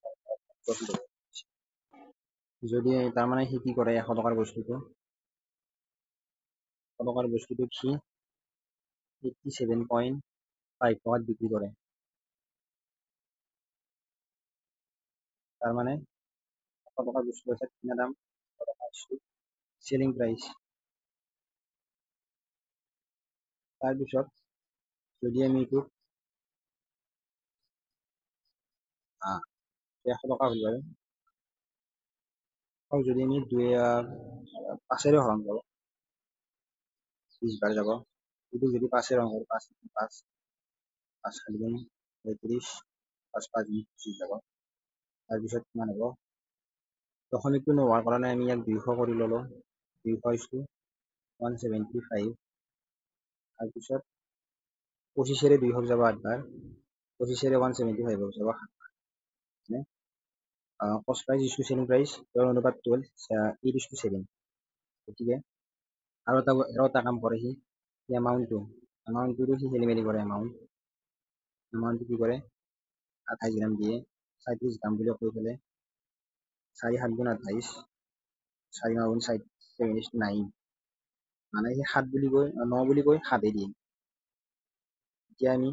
যদি তাৰমানে সি কি কৰে 100 টকাৰ বস্তুটো 100 টকাৰ বস্তুটো সি 87.5 টকাত বিক্ৰী কৰে তাৰমানে 100 টকাৰ বস্তু আছে কিনা দাম 100 টকা সেলিং প্ৰাইচ তাৰপিছত যদি আমি এইটো 100 টকা হ'ল বাৰু আৰু যদি আমি 5 হৰণ কৰোঁ 20 বাৰ যাব এইটো যদি 5 হৰণ কৰোঁ 5 5 5 খালি 35 5 5 25 যাব তাৰপিছত কিমান হ'ব দশমিকটো নোহোৱাৰ কাৰণে আমি ইয়াক 200 কৰি ল'লোঁ 200 175 তাৰপিছত 25 200 যাব 8 বাৰ 25 175 যাব 7 বাৰ cost price is to selling price অনুপাতটো হ'ল 8:7 গতিকে আৰু এটা কাম কৰে সি এমাউণ্টটো সি খেলি মেলি কৰে এমাউণ্টটো কি কৰে 28 গ্ৰাম দিয়ে 37 গ্ৰাম বুলি কৈ পেলাই 4 7 গুণ 28 4 9 গুণ 9 মানে সি 7 বুলি কৈ 9 বুলি কৈ 7 দিয়ে এতিয়া আমি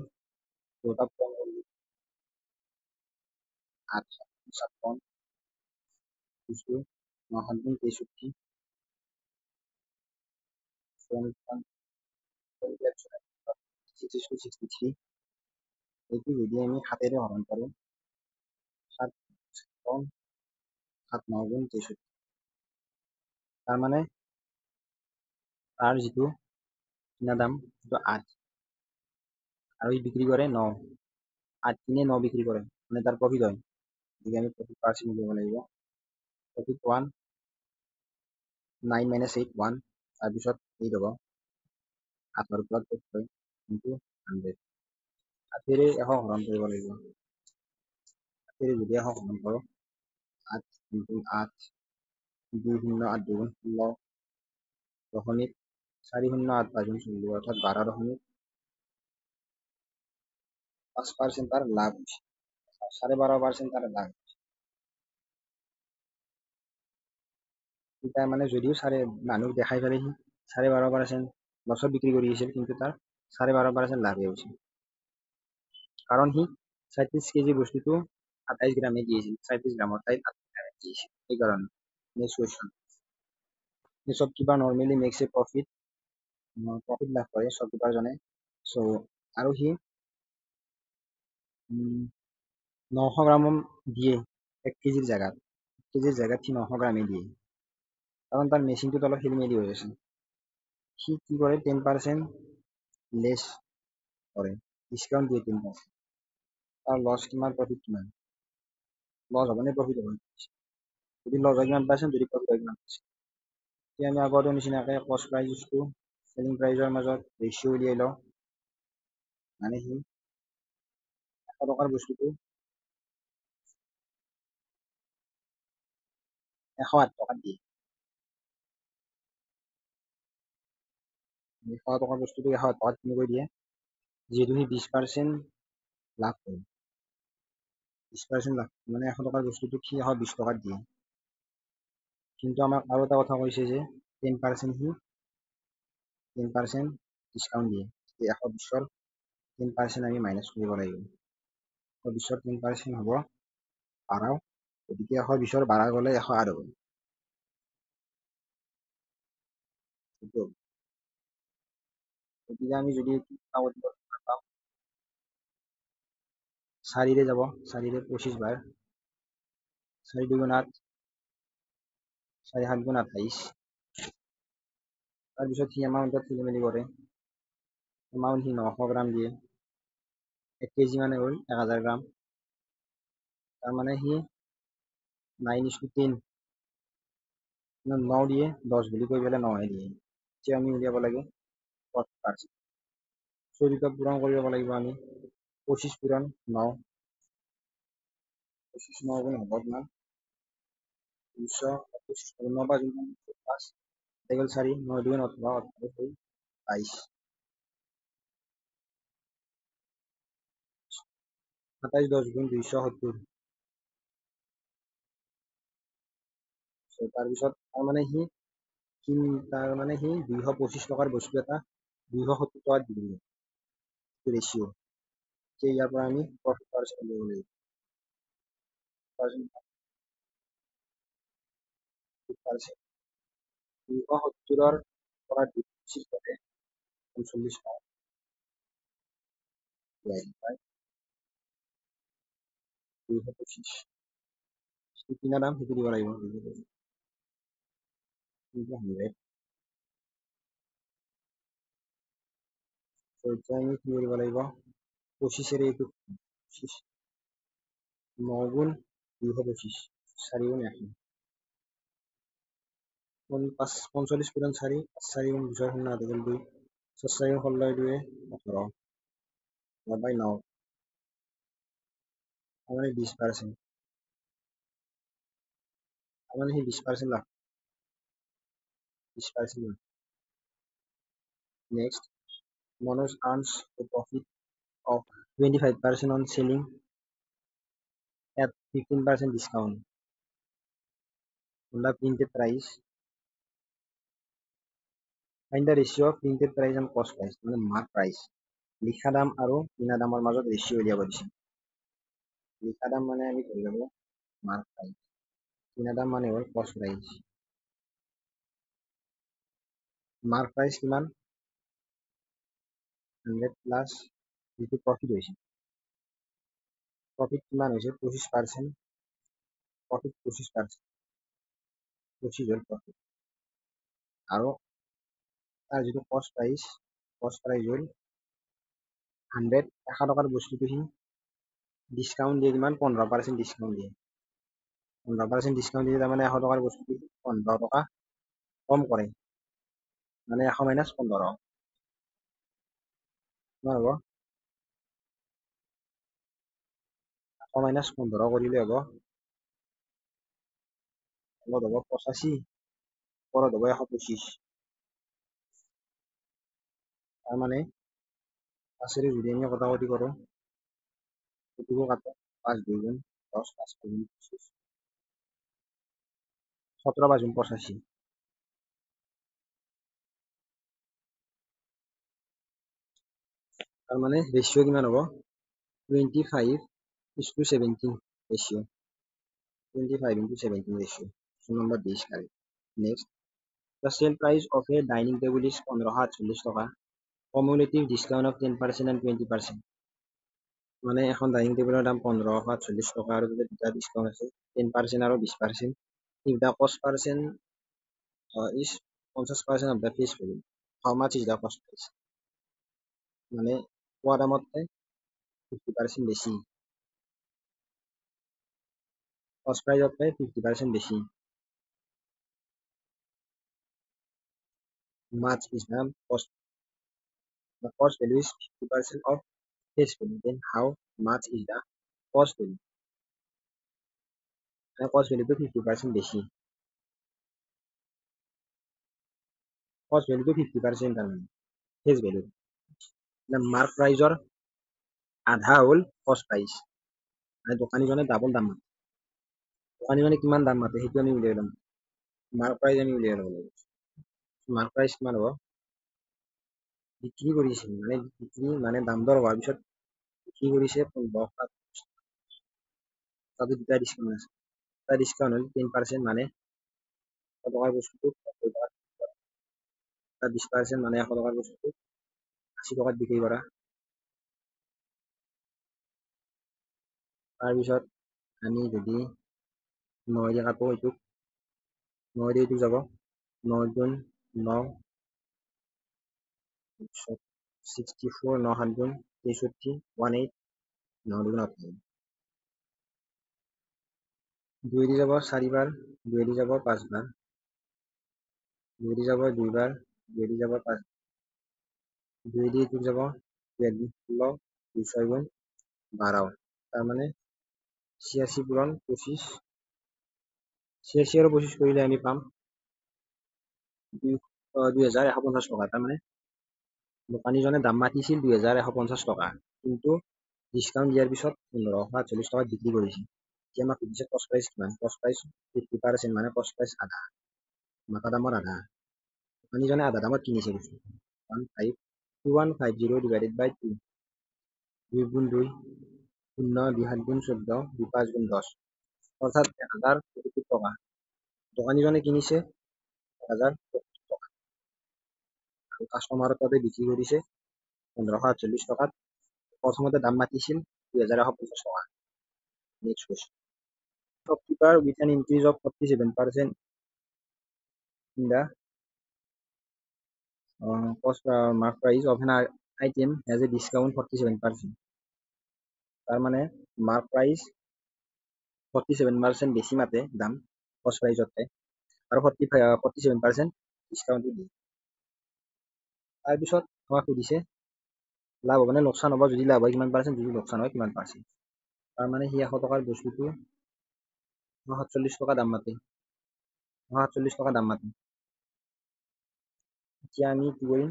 2টা পূৰণ কৰিলোঁ 8 7 9 7 গুণ 63 63 এইটো যদি আমি 7 হৰণ কৰোঁ 7 9 গুণ 63 তাৰমানে তাৰ যিটো কিনা দাম সেইটো 8 আৰু ই বিক্ৰী কৰে 9 8 কিনে 9 বিক্ৰী কৰে মানে তাৰ প্ৰফিট হয় গতিকে আমি প্ৰফিট পাৰ্চেণ্ট দিব লাগিব প্ৰফিট 1 9 minus 8 1 তাৰপিছত 8 হ'ব 8 পৰা প্ৰফিট হয় ইনটু 100 8 100 হৰণ কৰিব লাগিব 8 যদি 100 হৰণ কৰোঁ 8 ইনটু 8 2 0 8 2 16 দশমিক 4 0 8 5 40 অৰ্থাৎ 12.5% তাৰ লাভ হৈছে 12.5% তাৰ লাভ তাৰ মানে যদিও মানুহ দেখাই পেলাই সি 12.5% লছত বিক্ৰী কৰি আহিছিল কিন্তু তাৰ 12.5% লাভে হৈছে কাৰণ সি 37 কেজি বস্তুটো 28 গ্ৰামে দিয়েছিল 37 গ্ৰামৰ ঠাইত 28 গ্ৰামে দিয়েছিল সেইকাৰণে next question shopkeeper normally makes a profit লাভ কৰে শ্বপকিপাৰজনে আৰু সি 900 গ্ৰাম দিয়ে 1 কেজিৰ জেগাত সি 900 গ্ৰামে দিয়ে কাৰণ তাৰ মেচিনটোত অলপ খেলি মেলি হৈ আছে সি কি কৰে 10% লেছ কৰে ডিছকাউণ্ট দিয়ে 10% তাৰ লছ কিমান প্ৰফিট কিমান লছ হ'ব নে প্ৰফিট হ'ব যদি লছ হয় কিমান পাৰ্চেণ্ট যদি প্ৰফিট হয় কিমান পাৰ্চেণ্ট এতিয়া আমি আগতে নিচিনাকৈ কষ্ট প্ৰাইচটো চেলিং প্ৰাইচৰ মাজত ৰেচিঅ' উলিয়াই লওঁ মানে সি 100 টকাৰ বস্তুটো 108 টকাত দিয়ে 100 টকাৰ বস্তুটো 100 টকাত কিনিব দিয়ে, যিহেতু সি 20% লাভ কৰে। 20% লাভ মানে 100 টকাৰ বস্তুটো সি 120 টকাত দিয়ে। কিন্তু আমাক আৰু এটা কথা কৈছে যে 10% সি 10% ডিছকাউণ্ট দিয়ে। 120ৰ 10% আমি মাইনাছ কৰিব লাগিব। 120ৰ 10% হ'ব 12, গতিকে 120ৰ 12 গ'লে 108 হ'ব। গতিকে আমি যদি 4ৰে যাব, 4ৰে 25 বাৰ, 4 2 8, 4 7 28। তাৰপিছত সি এমাউণ্টত খেলি মেলি কৰে। এমাউণ্ট সি 900 গ্ৰাম দিয়ে, 1 কেজি মানে হ'ল 1000 গ্ৰাম। তাৰমানে সি 9:10 9 দিয়ে, 10 বুলি কৈ পেলাই 9হে দিয়ে। এতিয়া আমি উলিয়াব লাগে 40%। 4 পূৰণ কৰিব লাগিব আমি। 25 পূৰণ 9, 25 9 গুণ হ'ব কিমান? 225। 9 বা 5 গ'ল 4, 9 2 18, 22, 27 10 গুণ 270। তাৰপিছত তাৰমানে সি 225 টকাৰ বস্তু এটা 270 টকাত দি দিলে, ৰেচিঅ'। ইয়াৰ পৰা আমি প্ৰফিট পাৰ্চেণ্ট উলিয়াব লাগিব। 270ৰ পৰা 225 গ'লে 45 টকা। 225 কিনা দাম সেইটো দিব লাগিব। 100। এতিয়া আমি কি কৰিব লাগিব? 25ৰে এইটো 9 গুণ 225, 4 গুণ 100, 45 পূৰণ 4, 4 গুণ 2 0 8 গ'ল 2, 4 4 16 2 18, 9/9, তাৰমানে 20%। তাৰমানে সি 20% লাভ। 20% লাভ। Next, Manoj earns a profit of 25% on selling at 15% discount on the printed price. Find the ratio of printed price and cost price, মানে mark price. লিখা দাম আৰু কিনা দামৰ মাজত ৰেচিঅ' উলিয়াব দিছে। লিখা দাম মানে আমি ধৰি ল'ব মাৰ্ক প্ৰাইচ, কিনা দাম মানে হ'ল কষ্ট প্ৰাইচ। মাৰ্ক প্ৰাইচ কিমান? 100 প্লাছ যিটো প্ৰফিট হৈছে। প্ৰফিট কিমান হৈছে? 25%। প্ৰফিট 25%। 25 হ'ল প্ৰফিট। আৰু তাৰ যিটো কষ্ট প্ৰাইচ হ'ল 100 টকাৰ বস্তুটো সি ডিছকাউণ্ট দিয়ে কিমান? 15% ডিছকাউণ্ট দিয়ে। 15% ডিছকাউণ্ট দিয়ে, তাৰমানে 100 টকাৰ বস্তুটো 15 টকা কম কৰে, মানে 100 মাইনাছ 15 কিমান হ'ব? 100 মাইনাছ 15 কৰিলে হ'ব 85, ওপৰত হ'ব 125। তাৰমানে 5ৰে যদি আমি কটাকটি কৰোঁ, এইটোকো কাটো, 5 2 গুণ 10, 5 2 গুণ 25, 17 5 গুণ 85। তাৰমানে ৰেচিঅ' কিমান হ'ব? 25:17 ratio'. 25:17 ratio'. Number 20 correct. Next, the sale price of a dining table is 1548 টকা। Cumulative discount of 10% and 20%. মানে এখন ডাইনিং টেবুলৰ দাম 1548 টকা আৰু তাতে দুটা ডিছকাউণ্ট আছে, 10% আৰু 20%. If the cost percent is 50% of the face value, how much is the cost price? মানে পোৱা দামতকৈ 50% বেছি, cost priceতকৈ 50% বেছি। Much is the cost. The cost value is 50% of face value. Then how much is the cost value? Cost value to 50% বেছি। Cost value to 50% তাৰমানে face value mark প্ৰাইজৰ আধা হ'ল কষ্ট প্ৰাইচ মানে দোকানীজনে ডাবল দাম মাতে দোকানীজনে কিমান দাম মাতে সেইটো আমি উলিয়াই ল'ম মাৰ্ক প্ৰাইচ আমি উলিয়াই ল'ব লাগিব মাৰ্ক প্ৰাইচ কিমান হ'ব বিক্ৰী কৰিছে মানে বিক্ৰী মানে দাম দৰ হোৱাৰ পিছত বিক্ৰী কৰিছে 15 তাতে দুটা ডিছকাউণ্ট আছে এটা ডিছকাউণ্ট হ'ল 10% মানে 100 টকাৰ বস্তুটো 90 টকাত এটা 20% মানে 100 টকাৰ বস্তুটো 80 টকাত বিক্ৰী কৰা তাৰপিছত আমি যদি 9 দি কাটো এইটোক 9 দি এইটো যাব 9 গুণ 9 64 9 7 গুণ 63 18 9 দুগুণ 28 2 দি যাব 4 বাৰ 2 দি যাব 5 বাৰ 2 দি যাব 2 বাৰ 2 দি যাব 5 2 দি এইটোক যাব 2 দি 16 2 6 গুণ 12 তাৰ মানে 86 পূৰণ 25 86 আৰু 25 কৰিলে আমি পাম 2150 টকা তাৰ মানে দোকানীজনে দাম মাতিছিল 2150 টকা কিন্তু ডিছকাউণ্ট দিয়াৰ পিছত 1540 টকাত বিক্ৰী কৰিছে এতিয়া আমাক সুধিছে কষ্ট প্ৰাইচ কিমান কষ্ট প্ৰাইচ 50% মানে কষ্ট প্ৰাইচ আধা মাতা দামৰ আধা দোকানীজনে আধা দামত কিনিছে বস্তু 2150 ডিভাইডেড বাই 2 2 গুণ 2 শূন্য 2 7 গুণ 14 2 5 গুণ 10 অৰ্থাৎ 1070 টকা দোকানীজনে কিনিছে 1070 টকা আৰু কাষ্টমাৰৰ তাতে বিক্ৰী কৰিছে 1548 টকাত প্ৰথমতে দাম মাতিছিল 2150 টকা next question shopkeeper with an increase of 47% in the cost mark price of an item has a discount 47% তাৰ মানে mark price 47% বেছি মাতে দাম cost price তে আৰু 47% ডিসকাউন্ট দিয়ে তাৰপিছত আমাক সুধিছে লাভ হ'ব নে লোকচান হ'ব যদি লাভ হয় কিমান পাৰ্চেণ্ট যদি লোকচান হয় কিমান পাৰ্চেণ্ট তাৰ মানে সি 100 টকাৰ বস্তুটো 147 টকা দাম মাতে 147 টকা দাম মাতে এতিয়া আমি কি কৰিম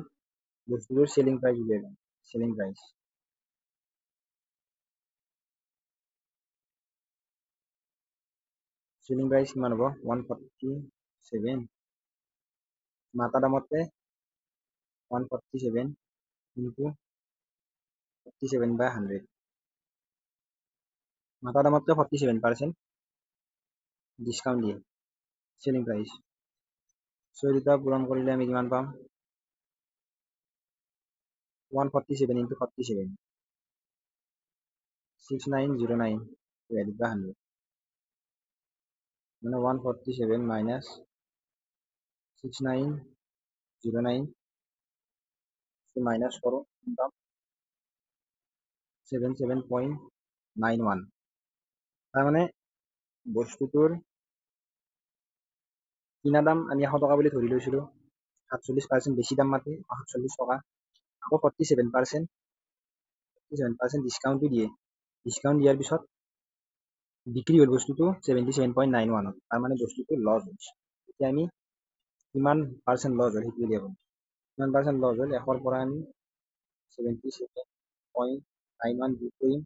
বস্তুটোৰ সেলিং প্ৰাইস উলিয়াই ল'ম সেলিং প্ৰাইস কিমান হ'ব 147 মাতা দামতে 147 into 47 by 100 মাতা দামতকৈ 47% ডিসকাউন্ট দিয়ে সেলিং প্ৰাইস দুটা পূৰণ কৰিলে আমি কিমান পাম 147 into 47 6909 divided by 100 মানে 147 minus 6909 মাইনাস করো দাম 77.91 তার মানে বস্তুটোৰ কিনা দাম আমি 100 টকা বুলি ধৰি লৈছিলো 47% বেছি দাম মাতে 47 টকা আকৌ 47% ডিসকাউন্ট দিয়ে ডিসকাউন্ট দিয়াৰ পিছত বিক্ৰী হ'ল বস্তুটো 77.91 তাৰ মানে বস্তুটো লছ হৈছে এতিয়া আমি কিমান পাৰ্চেন্ট লছ হ'ল সেইটো উলিয়াব কিমান পাৰ্চেন্ট লছ হ'ল 100 পৰা আমি 77.91 যোগ কৰিম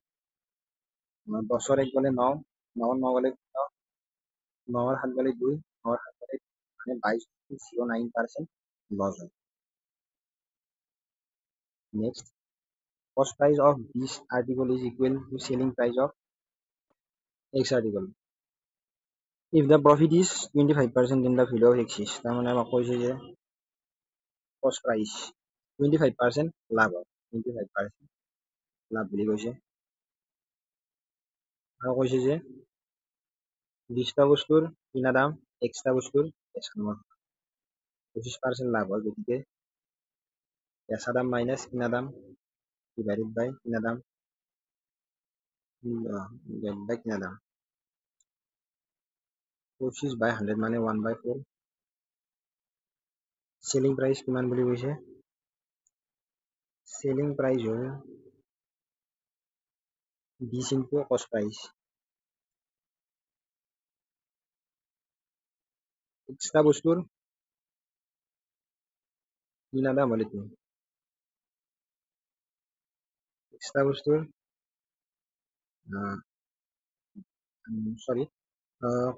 10 1 গ'লে 9 9 9 গ'লে 9 7 গ'লে 2 9 7 গ'লে মানে 22.09% লছ হয় next cost price of this article is equal to selling price of X article if the profit is 25% in the value of X is তাৰ মানে আমাক কৈছে যে cost price 25% লাভ হয় 25% লাভ বুলি কৈছে আৰু কৈছে যে 20টা বস্তুৰ কিনা দাম এক্সট্ৰা বস্তুৰ বেচা দামৰ 25% লাভ হয় গতিকে বেচা দাম মাইনাস কিনা দাম divided by কিনা দাম divided by কিনা দাম 25 by 100 মানে 1/4 selling price কিমান বুলি কৈছে selling price হ'ল 20 into cost price এক্সট্ৰা বস্তুৰ কিনা দাম হ'ল এইটো এক্সট্ৰা বস্তুৰ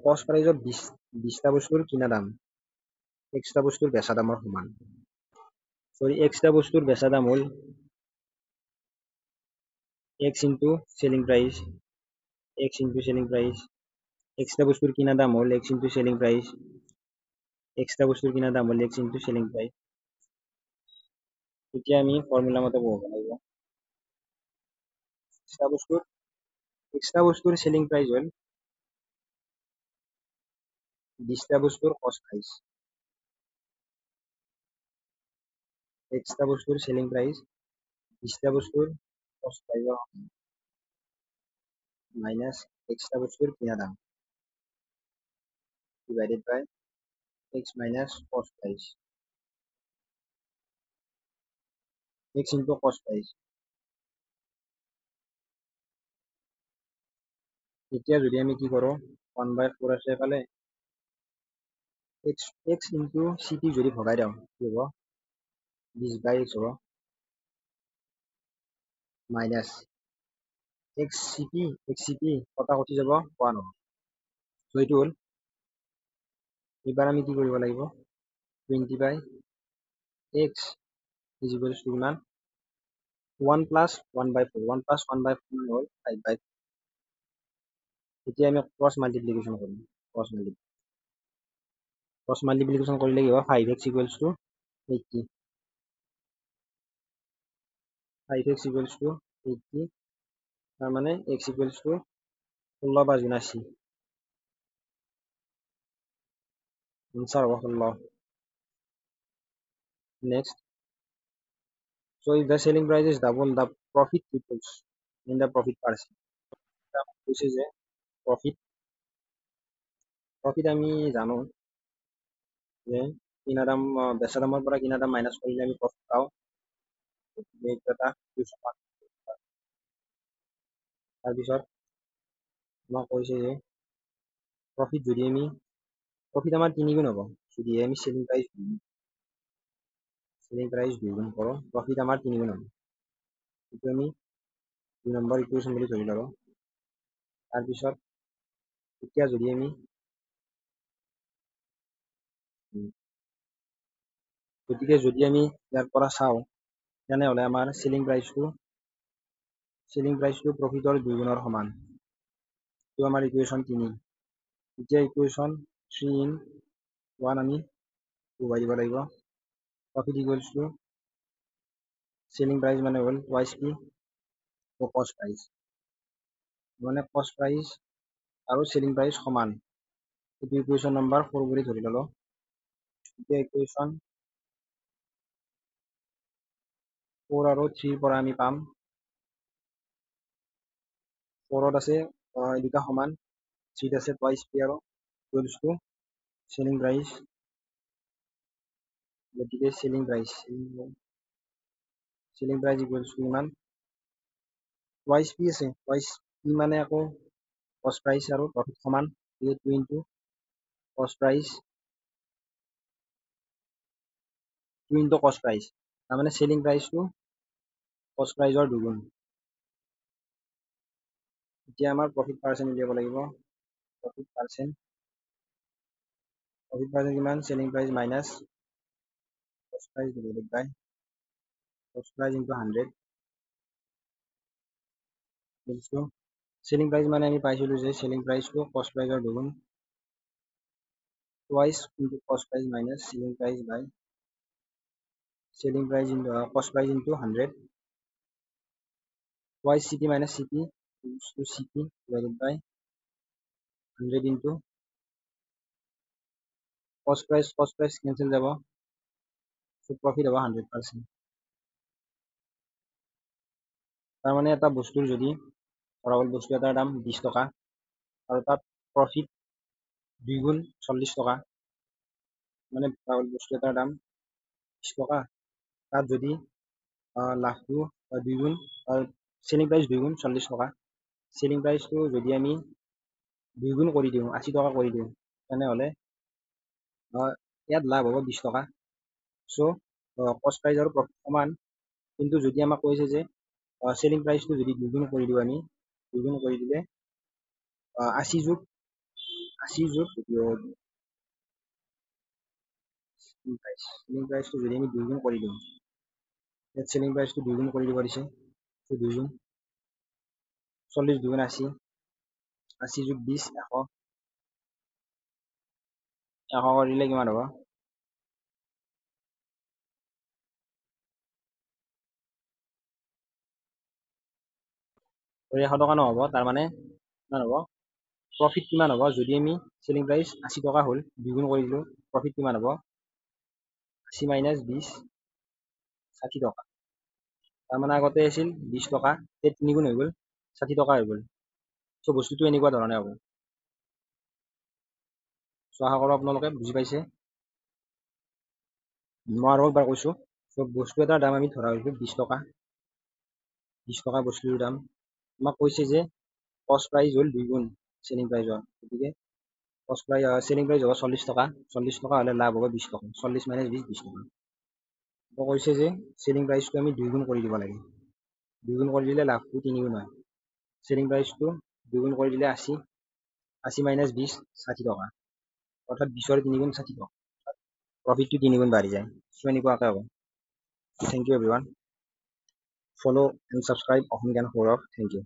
কষ্ট প্ৰাইজত 20টা বস্তুৰ কিনা দাম এক্সট্ৰা বস্তুৰ বেচা দামৰ সমান। এক্সট্ৰা বস্তুৰ বেচা দাম হ'ল x into selling price, extra বস্তুৰ কিনা দাম হ'ল x into selling price, extra বস্তুৰ কিনা দাম হ'ল x ইনটু চেলিং প্ৰাইচ। এতিয়া আমি ফৰ্মুলা মতে বহাব লাগিব। এক্সট্ৰা বস্তুৰ চেলিং প্ৰাইচ হ'ল 20টা বস্তুৰ কষ্ট প্ৰাইচ। এক্সট্ৰা বস্তুৰ চেলিং প্ৰাইচ 20টা বস্তুৰ কষ্ট প্ৰাইচ মাইনাছ এক্সট্ৰা বস্তুৰ কিনা দাম ডিভাইডেড বাই x মাইনাছ কষ্ট প্ৰাইচ, x ইনটু কষ্ট প্ৰাইচ। এতিয়া যদি আমি কি কৰোঁ 1/4 আছে এফালে x ইনটু cp যদি ভগাই দিওঁ কি হ'ব 20/x হ'ব মাইনাছ xcp কটা কটি যাব 1 হ'ব। চ' এইটো হ'ল এইবাৰ আমি কি কৰিব লাগিব 20/x ইজ ইকুৱেলছ টু কিমান 1 প্লাছ 1/4 1 প্লাছ 1/4 হ'ল 5/4। এতিয়া আমি ক্ৰছ মাল্টিপ্লিকেশ্যন কৰিম। ক্ৰছ মাল্টিপ্লিকেশ্যন কৰিলে কি হ'ব 5x ইকুৱেলছ টু 80 তাৰমানে x ইকুৱেলছ টু 16/80 আনসাৰ হ'ব 16। Next so if the selling price is double the profit triples in the profit percent কৈছে যে প্রফিট আমি জানো যে কিনা দাম বেচা দামৰ পৰা কিনা দাম মাইনাছ কৰিলে আমি প্ৰফিট পাওঁ। এইটো এটা তাৰপিছত আমাক কৈছে যে প্ৰফিট আমাৰ 3 গুণ হ'ব যদি আমি সেলিং প্ৰাইস 2 গুণ কৰোঁ প্ৰফিট আমাৰ 3 গুণ হ'ব। এইটো আমি 2 নম্বৰ ইকুৱেশ্যন বুলি ধৰি লওঁ। তাৰপিছত এতিয়া যদি আমি ইয়াৰ পৰা চাওঁ তেনেহ'লে আমাৰ সেলিং প্ৰাইসটো প্ৰফিটৰ 2 গুণৰ সমান। এইটো আমাৰ ইকুৱেশ্যন 3। এতিয়া ইকুৱেশ্যন 3 in 1 আমি বহাই দিব লাগিব। Profit equals to selling price মানে হ'ল টুৱাইচ p ও কষ্ট প্ৰাইস মানে কষ্ট প্ৰাইস আৰু সেলিং প্ৰাইস সমান। এইটো ইকুৱেশ্যন নম্বৰ 4 বুলি ধৰি ললো। এতিয়া ইকুৱেশ্যন 4 আৰু 3 পৰা আমি পাম 4ত আছে এই দুটা সমান 3ত আছে টুৱাইচ p আৰু ইকুৱেলছ টু সেলিং প্ৰাইস গতিকে সেলিং প্ৰাইস ইকুৱেলছ টু ইমান টুৱাইচ p আছে টুৱাইচ p মানে আকৌ কষ্ট প্ৰাইস আৰু প্ৰফিট সমান 2 ইনটু কষ্ট প্ৰাইস 2 ইনটু কষ্ট প্ৰাইস তাৰমানে সেলিং প্ৰাইসটো কষ্ট প্ৰাইসৰ 2 গুণ। এতিয়া আমাৰ প্ৰফিট পাৰ্চেন্ট উলিয়াব লাগিব। প্ৰফিট পাৰ্চেন্ট কিমান সেলিং প্রাইস মাইনাস কষ্ট প্রাইস ডিভাইডেড বাই কষ্ট প্রাইস ইনটু 100 সেলিং প্রাইস মানে আমি পাইছিলো যে সেলিং প্রাইসটো কষ্ট প্ৰাইসৰ 2 গুণ টুৱাইচ ইনটু কষ্ট প্ৰাইস মাইনাস সেলিং প্ৰাইস বাই ইনটু কষ্ট price into 100 twice cp minus cp equals to cp divided by 100 into cost price cancel যাব so profit হ'ব 100%। তাৰমানে এটা বস্তুৰ যদি ধৰা হ'ল বস্তু এটাৰ দাম 20 টকা আৰু তাত প্ৰফিট 2 গুণ 40 টকা মানে ধৰা হ'ল বস্তু এটাৰ দাম 20 টকা তাত যদি লাভটো 2 গুণ সেলিং প্রাইস 2 গুণ 40 টকা সেলিং প্রাইসটো যদি আমি 2 গুণ কৰি দিওঁ 80 টকা কৰি দিওঁ তেনেহ'লে ইয়াত লাভ হ'ব 20 টকা। চ' কষ্ট প্রাইস আৰু প্ৰফিট সমান কিন্তু যদি আমাক কৈছে যে চেলিং প্ৰাইচটো যদি দুগুণ কৰি দিওঁ আমি, দুগুণ কৰি দিলে 80 যোগ চেলিং প্ৰাইচটো যদি আমি দুগুণ কৰি দিওঁ, ইয়াত চেলিং প্ৰাইচটো দুগুণ কৰি দিব দিছে, দুগুণ 40 দুগুণ 80, 80 যোগ 20 100, 100 কৰিলে কিমান হ'ব? তো 100 টকা নহ'ব, তাৰ মানে কিমান হ'ব? প্ৰফিট কিমান হ'ব? যদি আমি চেলিং প্ৰাইচ 80 টকা হ'ল, দুগুণ কৰি দিলোঁ, প্ৰফিট কিমান হ'ব? 80 মাইনাছ 20, 60 টকা। তাৰমানে আগতে আছিল 20 টকা, তিনিগুণ হৈ গ'ল, 60 টকা হৈ গ'ল। চ' বস্তুটো এনেকুৱা ধৰণে হ'ব। চ' আশা কৰোঁ আপোনালোকে বুজি পাইছে। মই আৰু একবাৰ কৈছোঁ, চ' বস্তু এটাৰ দাম আমি ধৰা হৈছোঁ 20 টকা, 20 টকা বস্তুটোৰ দাম। আমাক কৈছে যে কষ্ট প্ৰাইচ হ'ল দুগুণ চেলিং প্ৰাইচৰ, গতিকে চেলিং প্ৰাইচ হ'ব 40 টকা, 40 টকা হ'লে লাভ হ'ব 20 টকা, 40 মাইনাছ 20, 20 টকা। তো কৈছে যে চেলিং প্ৰাইচটো আমি দুগুণ কৰি দিব লাগে, দুগুণ কৰি দিলে লাভটো তিনিগুণ হয়। চেলিং প্ৰাইচটো দুগুণ কৰি দিলে 80, 80 মাইনাছ 20, 60 টকা, অৰ্থাৎ 20ৰ তিনিগুণ 60 টকা, প্ৰফিটটো তিনিগুণ বাঢ়ি যায়। চ' এনেকুৱাকৈ হ'ব। Thank you everyone, follow' and subscribe Asom Gyan Sourav, thank U.